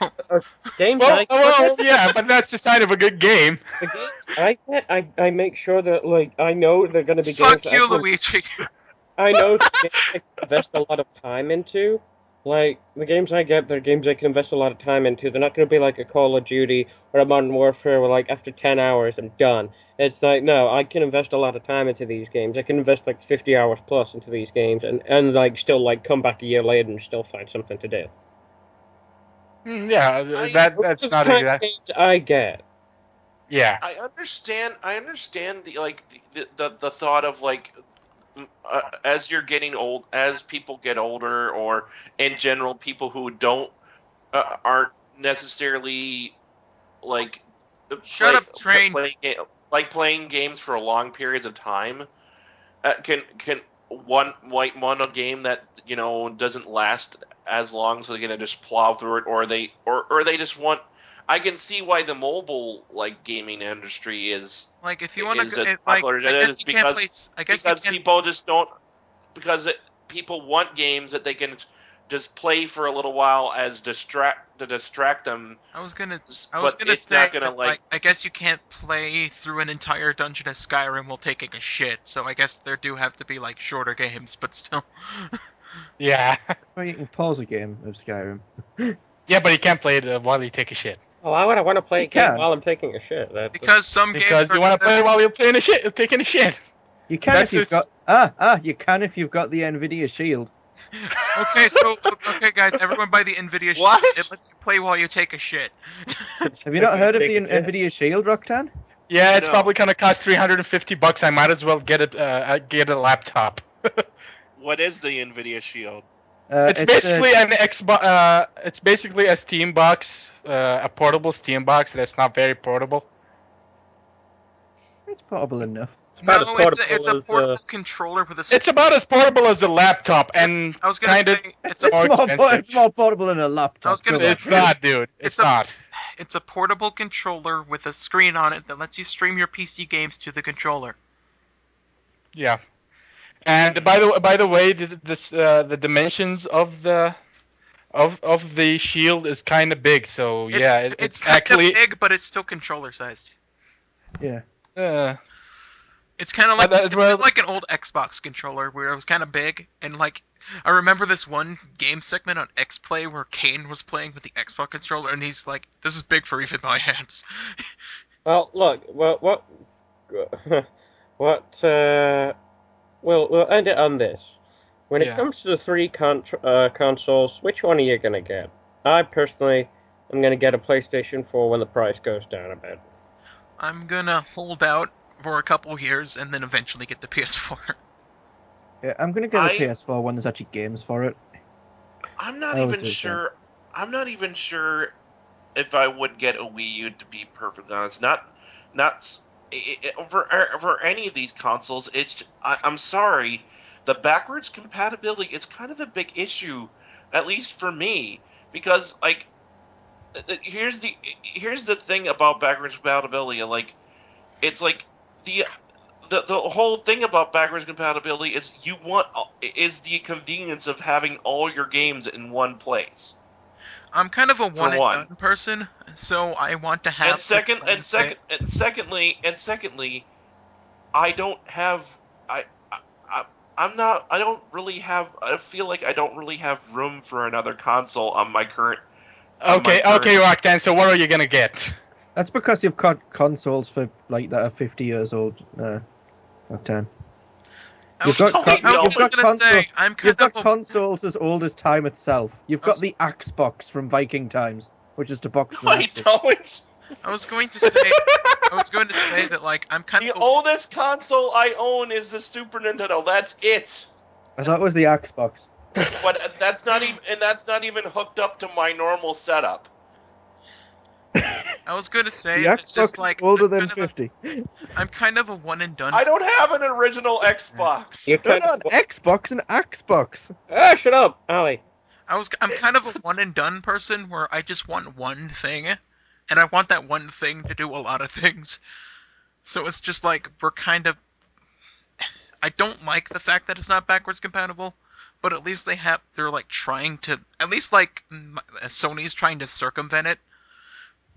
games
Well, yeah, but that's the sign of a good game.
the games I get, I make sure that like I know they're going to be
fuck
games that
you,
I can-
Luigi.
I know the games I can invest a lot of time into. Like, the games I get, they're games I can invest a lot of time into. They're not going to be like a Call of Duty or a Modern Warfare where, like, after 10 hours, I'm done. It's like, no, I can invest a lot of time into these games. I can invest, like, 50 hours plus into these games and like, still, like, come back a year later and still find something to do.
Yeah,
I-
that's
Those are the
not
kind of
exactly.
games I get.
Yeah.
I understand the like the thought of like as you're getting old, as people get older, or in general people who don't aren't necessarily like
Shut up, Train.
playing games for long periods of time. Can one a game that doesn't last as long, so they're gonna just plow through it, or they just want. I can see why the mobile gaming industry is
Like, if you want
is
to,
as
like,
popular
I
as it
guess
is
you can't
because
play. I guess you
because
can't.
people just don't people want games that they can just play for a little while as distract them.
I was gonna
But it's
say
not gonna,
that, I guess you can't play through an entire dungeon as Skyrim while taking a shit. So I guess there do have to be like shorter games, but still.
Yeah.
Well, you can pause a game of Skyrim.
Yeah, but you can't play it while you take a shit.
Oh, why would I want to play a
You
game
can.
while I'm taking a shit?
Because some
Because
games
you want to play while you're playing a shit, taking a shit.
You can
That's
if you've
it.
got you can if you've got the Nvidia Shield.
Okay, guys, everyone buy the Nvidia Shield.
What?
It lets you play while you take a shit.
Have you not heard of the
Take a shit.
Nvidia Shield, Rocktan?
Yeah, it's
No.
probably gonna cost $350. I might as well get a laptop.
What is the Nvidia Shield?
It's basically an Xbox. It's basically a Steam box, a portable Steam box that's not very portable.
It's portable enough.
about as
No,
portable
it's a
as,
portable controller with a.
It's about as portable as a laptop, and
I was gonna
kind of
say it's
It's
more expensive.
it's more portable than a laptop.
I was gonna
come
say-
on.
It's not, dude. It's
It's a-
not.
It's a portable controller with a screen on it that lets you stream your PC games to the controller.
Yeah. And by the way, the dimensions of the shield is kind of big. So yeah, it's
kind
actually
of big, but it's still controller sized.
Yeah.
It's kind of like
that-
it's
well-
kind of like an old Xbox controller where it was kind of big, and like I remember this one game segment on X Play where Kane was playing with the Xbox controller, and he's like, "This is big for even my hands."
Well, look, we'll end it on this. When it
Yeah.
comes to the three consoles, which one are you gonna get? I personally am gonna get a PlayStation 4 when the price goes down a bit.
I'm gonna hold out for a couple years and then eventually get the PS4.
Yeah, I'm gonna get a
I-
PS4 when there's actually games for it.
I'm not
I would
even
think so.
sure. I'm not even sure if I would get a Wii U, to be perfectly honest. Not for any of these consoles. I'm sorry, the backwards compatibility is kind of a big issue, at least for me, because like here's the thing about backwards compatibility. Like, it's like the whole thing about backwards compatibility is the convenience of having all your games in one place.
I'm kind of a one and
one.
done person, so I want to have.
Secondly, I don't have. I'm not. I don't really have. I feel like I don't really have room for another console on my current.
okay, Rocktan. So what are you gonna get?
That's because you've got consoles for like that are 50 years old. Rocktan.
I was
You've got
just
con- you've
gonna
got
say I'm
You've
kind
got
of
consoles as old as time itself. You've
I
got
was-
the Xbox from Viking times, which is the box.
No, I don't.
I was going to say that like I'm kind
The
of
oldest console I own is the Super Nintendo. That's it.
I thought it was the Xbox.
But that's not even hooked up to my normal setup.
I was going to say
The
it's just
Xbox
like
is older
I'm
than
kind of
50.
I'm kind of a one and done.
I don't have an original Xbox.
You
No,
can't.
not an Xbox, an Xbox.
Ah, shut up, Ali.
I'm kind of a one and done person where I just want one thing, and I want that one thing to do a lot of things. So it's just like we're kind of. I don't like the fact that it's not backwards compatible, but at least they're like trying to, at least like Sony's trying to circumvent it.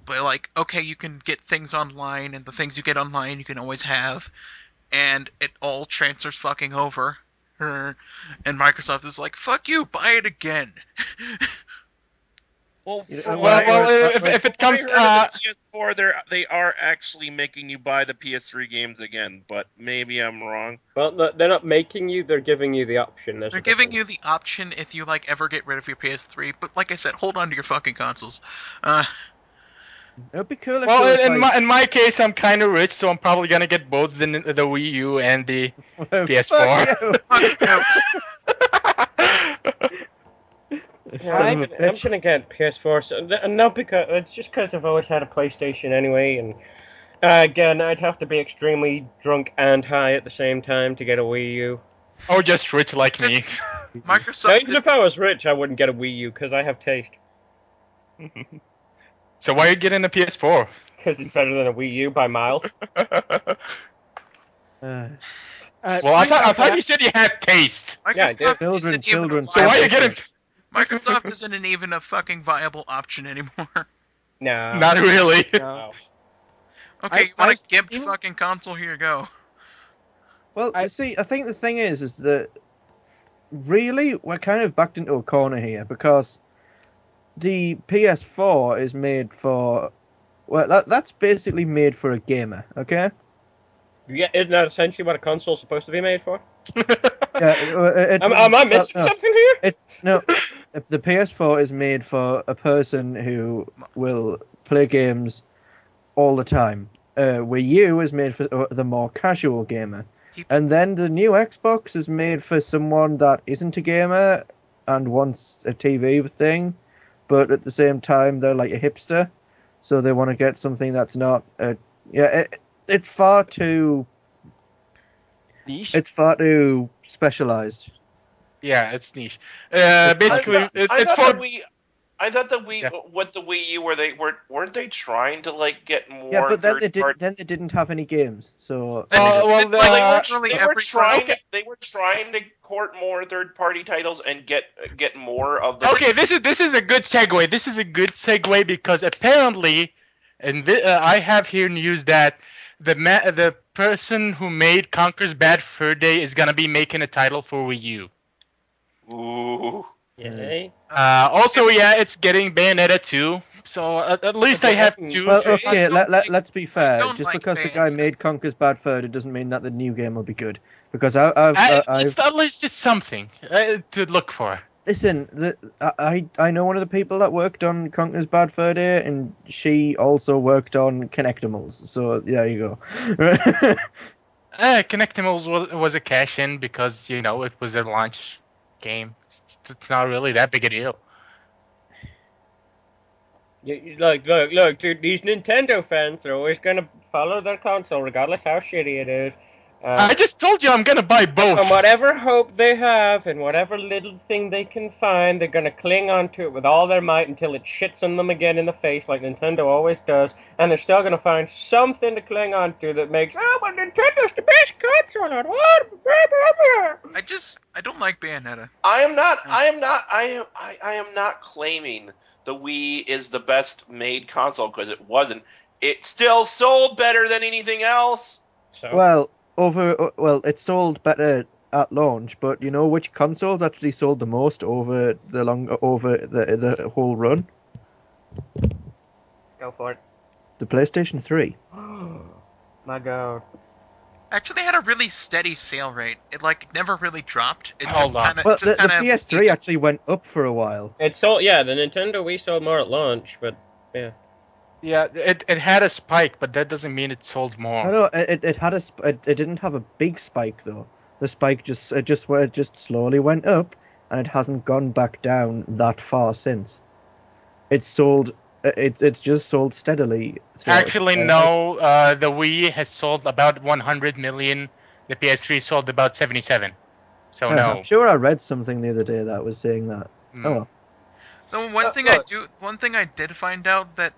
But like, okay, you can get things online, and the things you get online you can always have, and it all transfers fucking over. And Microsoft is like, fuck you, buy it again.
Well,
You
from
know,
what
Well,
I heard-
if it
from what
comes,
I heard of the PS4, they are actually making you buy the PS3 games again, but maybe I'm wrong.
Well, no, they're not making you; they're giving you the option.
They're giving you the option if you like ever get rid of your PS3, but like I said, hold on to your fucking consoles.
It'd be cool if
Well,
there was,
in my case, I'm kind of rich, so I'm probably gonna get both the Wii U and the
like,
PS4.
fuck you.
Yeah,
Son of a
I'm
bitch.
gonna get PS4, and not because it's just because I've always had a PlayStation anyway, and again, I'd have to be extremely drunk and high at the same time to get a Wii U.
Or just rich like me.
Now,
Microsoft
even
is,
if I was rich, I wouldn't get a Wii U because I have taste.
So why are you getting a PS4?
Because it's better than a Wii U by miles.
Uh,
Well, I thought you said you had taste.
Microsoft
Children,
isn't even
children.
So why are you getting?
Microsoft isn't even a fucking viable option anymore.
No.
Not really.
No.
Okay, you want a gimped fucking console? Here you go.
Well, you see, I think the thing is that really we're kind of backed into a corner here because the PS4 is made for, well, that's basically made for a gamer, okay?
Yeah, isn't that essentially what a console's supposed to be made for?
Yeah,
Am I missing something here?
No, the PS4 is made for a person who will play games all the time. Wii U is made for the more casual gamer. And then the new Xbox is made for someone that isn't a gamer and wants a TV thing, but at the same time they're like a hipster, so they want to get something that's not. It's far too
niche.
It's far too specialized.
Yeah, it's niche. Basically, it's for.
I thought that with the Wii U, weren't they trying to like get more?
But then they didn't have any games. So
they were trying to court more third-party titles and get more of the.
Okay, this is a good segue. This is a good segue because apparently, and I have here news that the person who made Conker's Bad Fur Day is gonna be making a title for Wii U.
Ooh.
Yay.
Also, yeah, it's getting Bayonetta 2, so at least I have 2.
Well, okay, let's be fair. Just because the guy made Conker's Bad Fur Day doesn't mean that the new game will be good. Because
it's at least just something to look for.
Listen, I know one of the people that worked on Conker's Bad Fur Day, and she also worked on Connectimals. So there you go.
Connectimals was a cash-in because it was a launch game. It's not really that big a deal.
Look, dude, these Nintendo fans are always gonna follow their console regardless how shitty it is.
I just told you I'm gonna buy both.
And whatever hope they have and whatever little thing they can find, they're gonna cling on to it with all their might until it shits on them again in the face like Nintendo always does. And they're still gonna find something to cling on to that makes, well, Nintendo's the best console on what?
I don't like Bayonetta.
I am not claiming the Wii is the best made console because it wasn't. It still sold better than anything else.
So.
Well, it sold better at launch, but you know which consoles actually sold the most over the whole run?
Go for it.
The PlayStation 3.
My God.
Actually, had a really steady sale rate. It never really dropped. It
Hold on.
Well, the PS3 actually went up for a while.
It sold, yeah. The Nintendo Wii sold more at launch, but yeah.
Yeah, it had a spike, but that doesn't mean it sold more.
No, it had it didn't have a big spike though. The spike just slowly went up, and it hasn't gone back down that far since. It's just sold steadily.
Actually, no. The Wii has sold about 100 million. The PS3 sold about 77. So no.
I'm sure I read something the other day that was saying that. Oh well.
The one thing I did find out that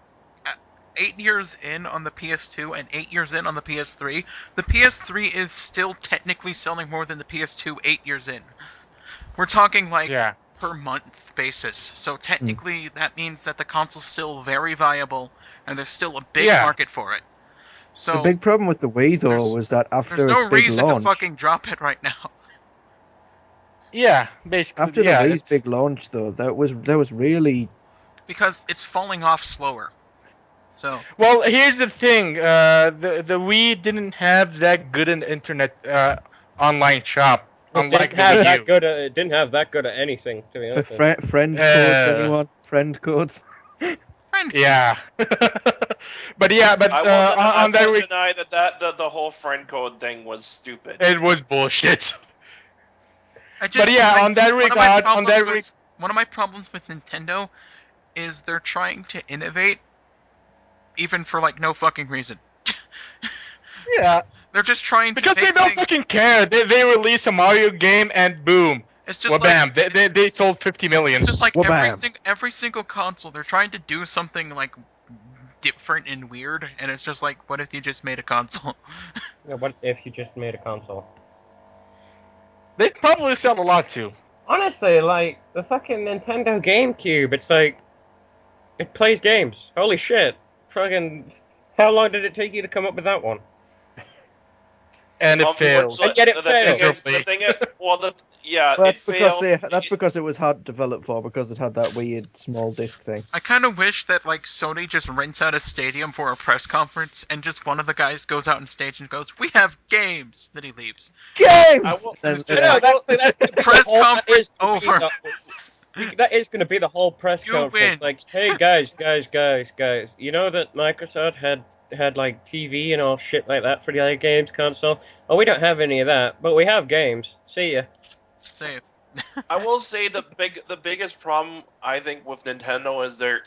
8 years in on the PS2 and 8 years in on the PS3, the PS3 is still technically selling more than the PS2 8 years in. We're talking per month basis. So technically that means that the console's still very viable and there's still a big market for it. So
the big problem with the Wii though was that after
there's no
its big
reason
launch,
to fucking drop it right now.
Yeah, basically.
After the Wii's big launch though, there was really
because it's falling off slower. So
well, here's the thing: the Wii didn't have that good an internet online shop. Unlike the Wii U.
It didn't have that good at anything, to be honest.
Friend codes, anyone? Friend codes.
Yeah. but
I won't deny that the whole friend code thing was stupid.
It was bullshit.
On
that regard,
one of my problems with Nintendo is they're trying to innovate, even for no fucking reason.
Yeah.
They're just trying to
because they don't fucking care. They release a Mario game and boom.
It's just
WABAAM. They sold 50 million.
It's just every single console. They're trying to do something different and weird, and it's just what if you just made a console?
Yeah, what if you just made a console?
They probably sell a lot too.
Honestly, like the fucking Nintendo GameCube, it's like it plays games. Holy shit! Fucking, how long did it take you to come up with that one?
And it failed.
And yet it failed.
The thing is, well,
Well,
it failed.
that's because it was hard to develop for, because it had that weird small disc thing.
I kind of wish that like Sony just rents out a stadium for a press conference, and just one of the guys goes out on stage and goes, "We have games." Then he leaves.
Games.
I will-
And-
It's
and-
just-
No, that's
Press conference over.
That is going to be the whole press
You
conference.
win.
Like, hey guys, you know that Microsoft had like TV and all shit like that for the other games console. Oh, we don't have any of that, but we have games. See ya.
Say it.
I will say the biggest problem I think with Nintendo is they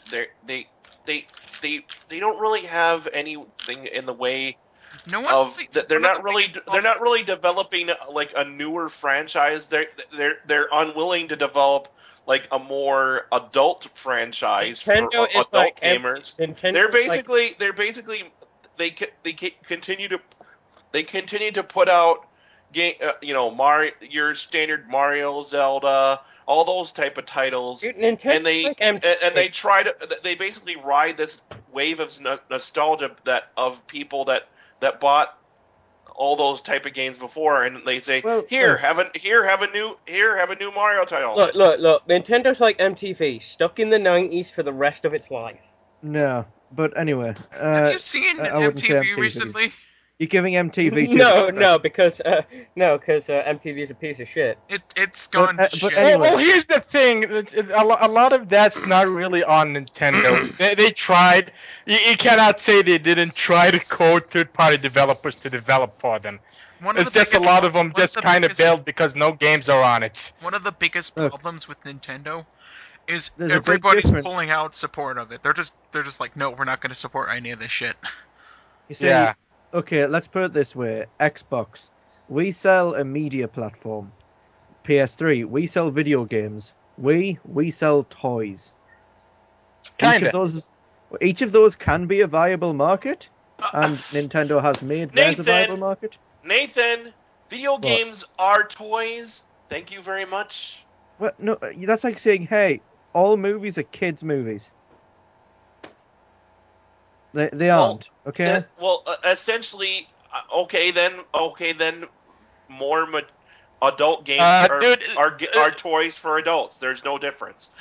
don't really have anything in the way
No one.
of they're
one of
not
the
really
biggest
they're not really developing like a newer franchise. They're unwilling to develop like a more adult franchise for
Nintendo is
adult
like
gamers.
Nintendo.
They're basically they continue to put out game, Mario, your standard Mario, Zelda, all those type of titles,
Nintendo
and they basically ride this wave of nostalgia of people that bought all those type of games before, and they say,
Well,
have a new Mario title.
Look. Nintendo's like MTV, stuck in the 90s for the rest of its life.
No, but anyway.
Have you seen
I wouldn't say
MTV
MTV.
recently?
You're giving MTV too
No,
much
because MTV is a piece of shit.
It's gone
But
to shit.
anyway.
Well, here's the thing. A lot of that's not really on Nintendo. They tried. You cannot say they didn't try to code third-party developers to develop for them. It's just a lot of them just kind of built because no games are on it.
One of the biggest
Look.
problems with Nintendo is
There's a big
everybody's
difference.
pulling out support of it. They're just like, no, we're not going to support any of this shit.
You see,
Yeah.
Okay, let's put it this way. Xbox, we sell a media platform. PS3, we sell video games. We sell toys.
Kinda.
Each of those can be a viable market, and Nintendo has made theirs a
Nathan.
viable market.
Nathan, video games are toys. Thank you very much.
Well, no, that's like saying, hey, all movies are kids' movies. They aren't, okay?
Essentially, okay then, more adult games are toys for adults. There's no difference.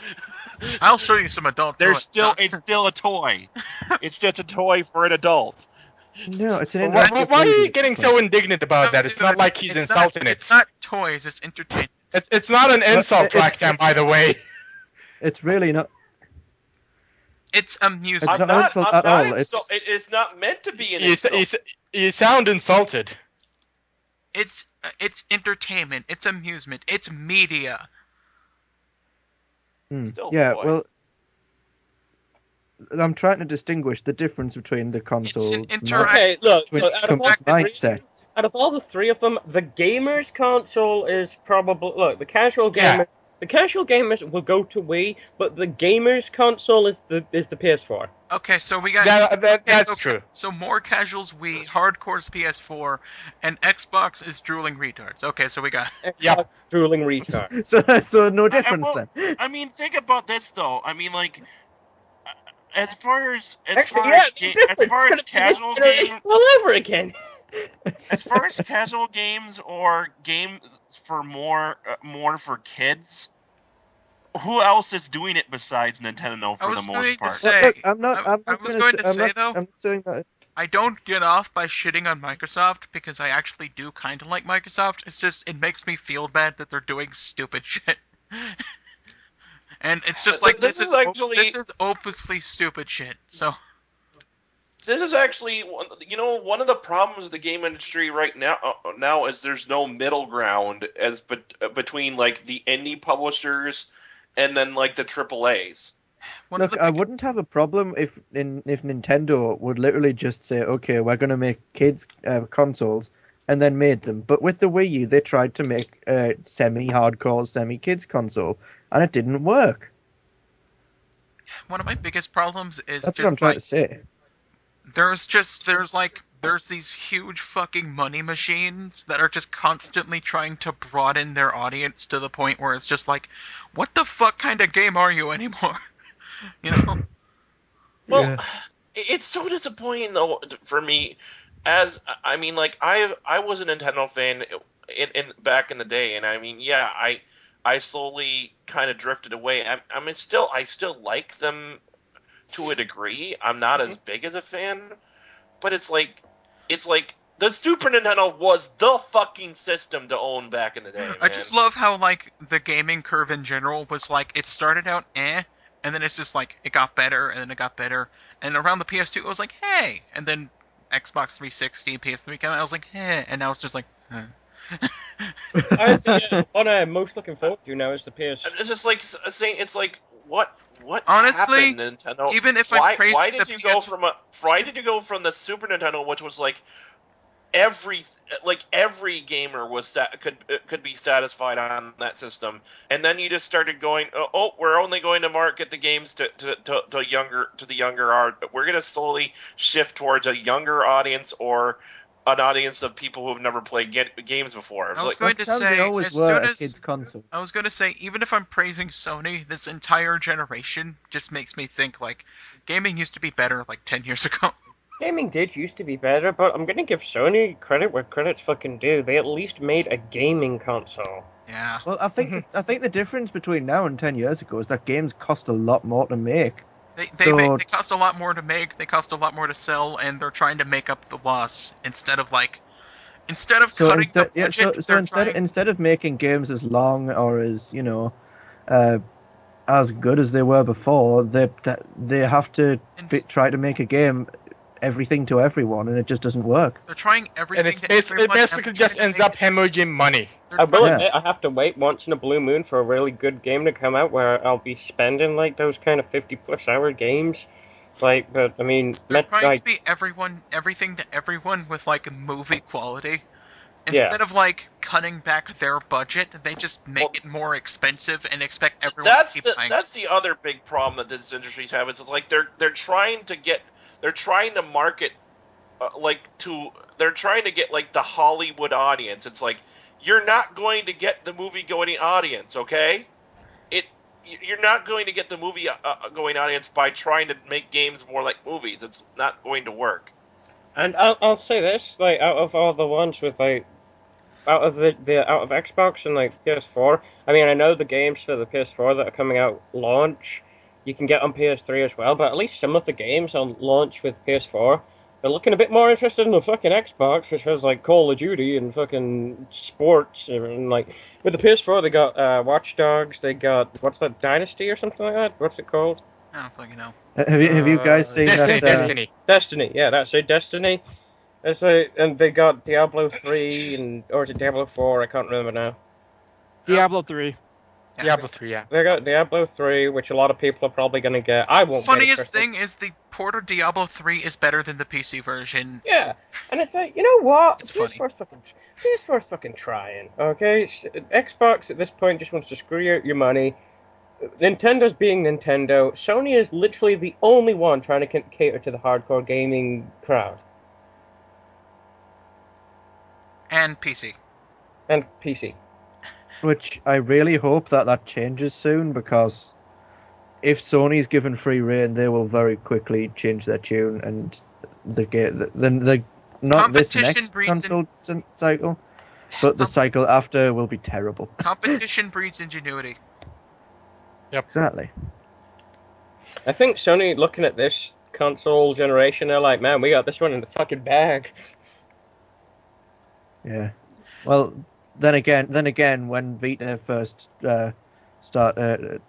I'll show you some adult.
It's
toys.
still a toy. It's just a toy for an adult.
No, it's an
Why
interactive
are you
movie.
getting so indignant about that? It's not like he's
It's
insulting
It's
it.
not toys. It's entertainment.
It's not an insult,
it-
Rackdown, by the way.
It's really not.
It's amusement.
It's not an insult at all.
It's not meant to be an
You,
insult.
you sound insulted.
It's entertainment. It's amusement. It's media.
Still
Yeah,
toy.
well, I'm trying to distinguish the difference between the consoles.
an interact-
Okay, look,
Which
out of all
comes
the three-
mindset.
out of all the three of them, the gamers console is probably the casual
Yeah.
gamers. The casual gamers will go to Wii, but the gamers console is the PS4.
Okay, so we got.
That's
okay,
true.
So more casuals Wii, hardcore's PS4, and Xbox is drooling retards. Okay, so we got.
Yeah.
Drooling retard.
So no difference
well,
then.
I mean, think about this though. I mean, like, as far as
Actually, yeah, it's different.
as far as
It's gonna
casual
be this
games,
generation all over again.
as far as casual games or games for more for kids, who else is doing it besides Nintendo for the most
going to
part?
say-
Look, I'm not.
I
I'm not
was
gonna
going to
I'm
say,
not,
though-
I'm not saying that.
I don't get off by shitting on Microsoft because I actually do kind of like Microsoft. It's just it makes me feel bad that they're doing stupid shit. And it's just like
This is actually-
this is obviously stupid shit. So
This is actually, one of the problems of the game industry right now is there's no middle ground between like the indie publishers and then like the AAAs.
Look, I wouldn't have a problem if Nintendo would literally just say, okay, we're going to make kids consoles, and then made them. But with the Wii U, they tried to make a semi-hardcore, semi-kids console, and it didn't work.
one of my biggest problems is
That's
just
what I'm trying
like
to say.
there's like there's these huge fucking money machines that are just constantly trying to broaden their audience to the point where it's just like, what the fuck kind of game are you anymore? You know?
Well,
Yeah.
it's so disappointing though for me, as I mean, like I was a Nintendo fan in back in the day, and I mean, yeah, I slowly kind of drifted away. I mean, I still like them to a degree. I'm not as big as a fan, but it's like the Super Nintendo was the fucking system to own back in the day. Man.
I just love how, like, the gaming curve in general was like, it started out and then it's just like, it got better, and then it got better, and around the PS2 it was like, hey, and then Xbox 360, PS3 came out, I was like, hey, and now it's just like, huh.
I think what I'm most looking forward to now is the PS.
It's just like saying, it's like what
Honestly,
happened, Nintendo?
even if I praise
why
the
did you
PS...
why did you go from the Super Nintendo, which was like every gamer was could be satisfied on that system, and then you just started going, oh, we're only going to market the games to the younger art. We're going to slowly shift towards a younger audience or an audience of people who have never played games before.
I was going to say,
always
as
were
soon
a
as
kid's console.
I was going to say, even if I'm praising Sony, this entire generation just makes me think, like, gaming used to be better, like, 10 years ago.
Gaming did used to be better, but I'm gonna give Sony credit where credit's fucking due. They at least made a gaming console.
Yeah.
Well, I think the difference between now and 10 years ago is that games cost a lot more to make.
They cost a lot more to make, they cost a lot more to sell, and they're trying to make up the loss instead of cutting the budget.
Instead of making games as long or as as good as they were before, they have to try to make a game everything to everyone, and it just doesn't work.
They're trying everything.
And it basically just ends up hemorrhaging money.
I will admit, I have to wait once in a blue moon for a really good game to come out where I'll be spending like those kind of 50+ hour games. Like, but I mean,
they're trying to be everything to everyone with like movie quality. Instead of like cutting back their budget, they just make it more expensive and expect everyone to keep playing.
That's the other big problem that this industry has. It's like they're trying to market they're trying to get like the Hollywood audience. It's like, you're not going to get the movie going audience, okay? You're not going to get the movie going audience by trying to make games more like movies. It's not going to work.
And I'll say this, like, out of all the ones with like out of Xbox and like PS4, I mean, I know the games for the PS4 that are coming out launch you can get on PS3 as well, but at least some of the games on launch with PS4 are looking a bit more interested in the fucking Xbox, which has like Call of Duty and fucking sports, and like with the PS4 they got Watch Dogs, they got what's that, Dynasty or something like that? What's it called?
I don't fucking know.
Have you guys seen
Destiny?
Destiny, yeah, that's it, Destiny. And they got Diablo 3 or is it Diablo 4? I can't remember now.
Diablo 3.
Diablo 3, yeah.
They got Diablo 3, which a lot of people are probably going to get. I won't.
Funniest thing is the port of Diablo 3 is better than the PC version.
Yeah, and it's like, you know what?
It's funny.
PS4's fucking trying, okay? Xbox at this point just wants to screw your money. Nintendo's being Nintendo. Sony is literally the only one trying to cater to the hardcore gaming crowd.
And PC.
And PC.
Which I really hope that changes soon, because if Sony's given free rein, they will very quickly change their tune, and not this next console cycle, but the cycle after will be terrible.
Competition breeds ingenuity.
Yep.
Exactly.
I think Sony, looking at this console generation, they're like, man, we got this one in the fucking bag.
Yeah. Well, then again, when Vita first started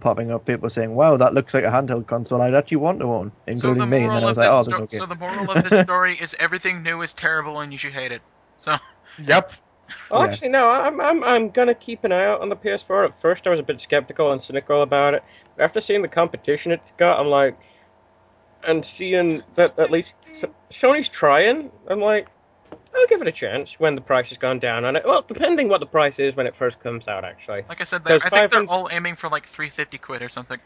popping up, people were saying, "Wow, that looks like a handheld console I'd actually want to own," including me. And then I was like, "Oh, there's no game."
So the moral of this story is everything new is terrible and you should hate it. So.
Yep.
Well, actually, no. I'm gonna keep an eye out on the PS4. At first, I was a bit skeptical and cynical about it. But after seeing the competition it's got, I'm like, and seeing that at least Sony's trying, I'm like, I'll give it a chance when the price has gone down on it. Well, depending what the price is when it first comes out, actually.
Like I said, I think they're all aiming for like 350 quid or something.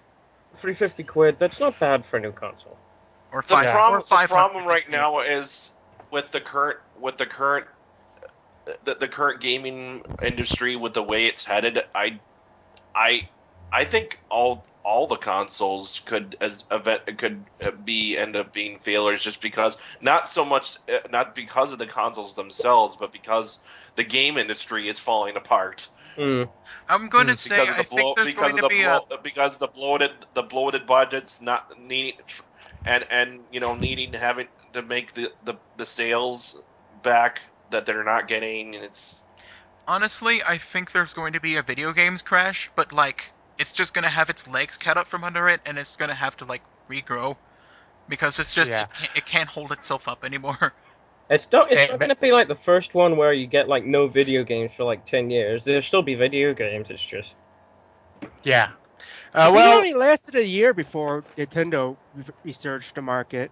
350 quid, that's not bad for a new console.
or
The
5
problem,
or 500.
the problem right now is with the current the current gaming industry with the way it's headed. I think all the consoles could end up being failures just because not so much not because of the consoles themselves, but because the game industry is falling apart.
I'm going to say I think there's going to be
because the bloated budgets not needing and you know needing having to make the sales back that they're not getting, and it's
honestly I think there's going to be a video games crash, but like it's just going to have its legs cut up from under it, and it's going to have to like regrow because it's just it can't hold itself up anymore.
It's not going to be like the first one where you get like no video games for like 10 years. There'll still be video games. It's just
Yeah.
It
Well,
only lasted a year before Nintendo researched the market.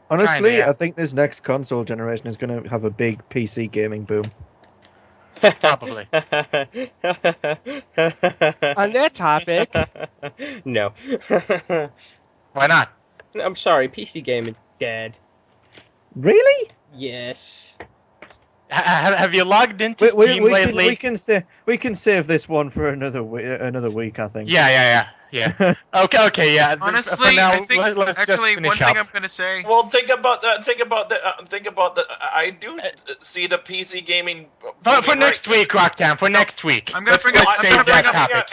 Honestly,
Kinda, yeah.
I think this next console generation is going to have a big PC gaming boom.
Probably.
On that topic,
no.
Why not?
I'm sorry, PC gaming's dead.
Really?
Yes.
Have you logged into Steam lately?
We can save this one for another week. I think.
Yeah. Okay, yeah.
Honestly,
For now,
I think
let's just
actually
finish
one thing
up.
I'm gonna say.
well. Think about that. I do see the PC gaming
For next week, Rocktown. For next week.
I'm gonna bring
let's
up.
save that topic.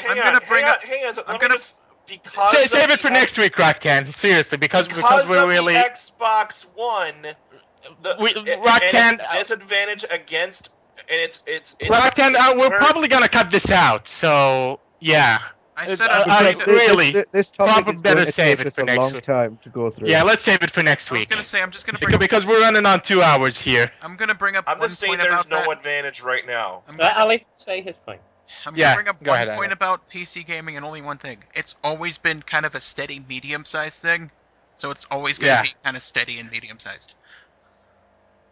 Save it for next week, Rocktan. Seriously, because we're really
the Xbox One.
Rocktan,
disadvantage against, and it's
Rocktan, we're probably gonna cut this out. So yeah.
I said
really.
This topic
Probably
is
better
going to
save
take
it
us
for
a
next
long
week.
time to go through.
Yeah, let's save it for next
I was
week.
gonna say I'm just gonna bring.
Because we're running on 2 hours here.
I'm gonna bring up.
I'm
one
just saying
point
there's
about
no
that.
advantage right now.
Ali, say his point.
I'm
Yeah,
gonna bring up
go
one
ahead,
point
Anna.
about PC gaming and only one thing. It's always been kind of a steady medium-sized thing, so it's always gonna be kind of steady and medium-sized.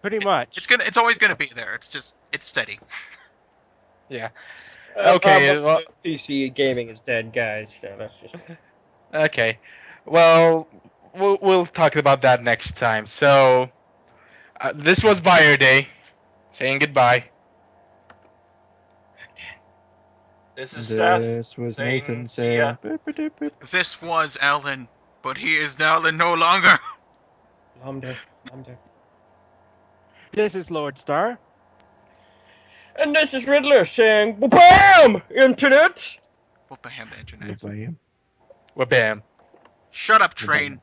pretty much.
It's always gonna be there. It's steady.
Yeah. Okay. Well,
PC gaming is dead, guys. So that's just.
okay. Well, we'll talk about that next time. So, this was Buyer Day. Saying goodbye.
This is
This
Seth
was
saying
Nathan
see ya.
saying. "Boop, boop, boop, boop."
This was Alan, but he is Alan no longer.
Lambda.
This is Lord Star.
And this is Riddler saying, "BAM! Internet!"
What the hell, internet?
Bam.
Well, bam.
Shut up, train.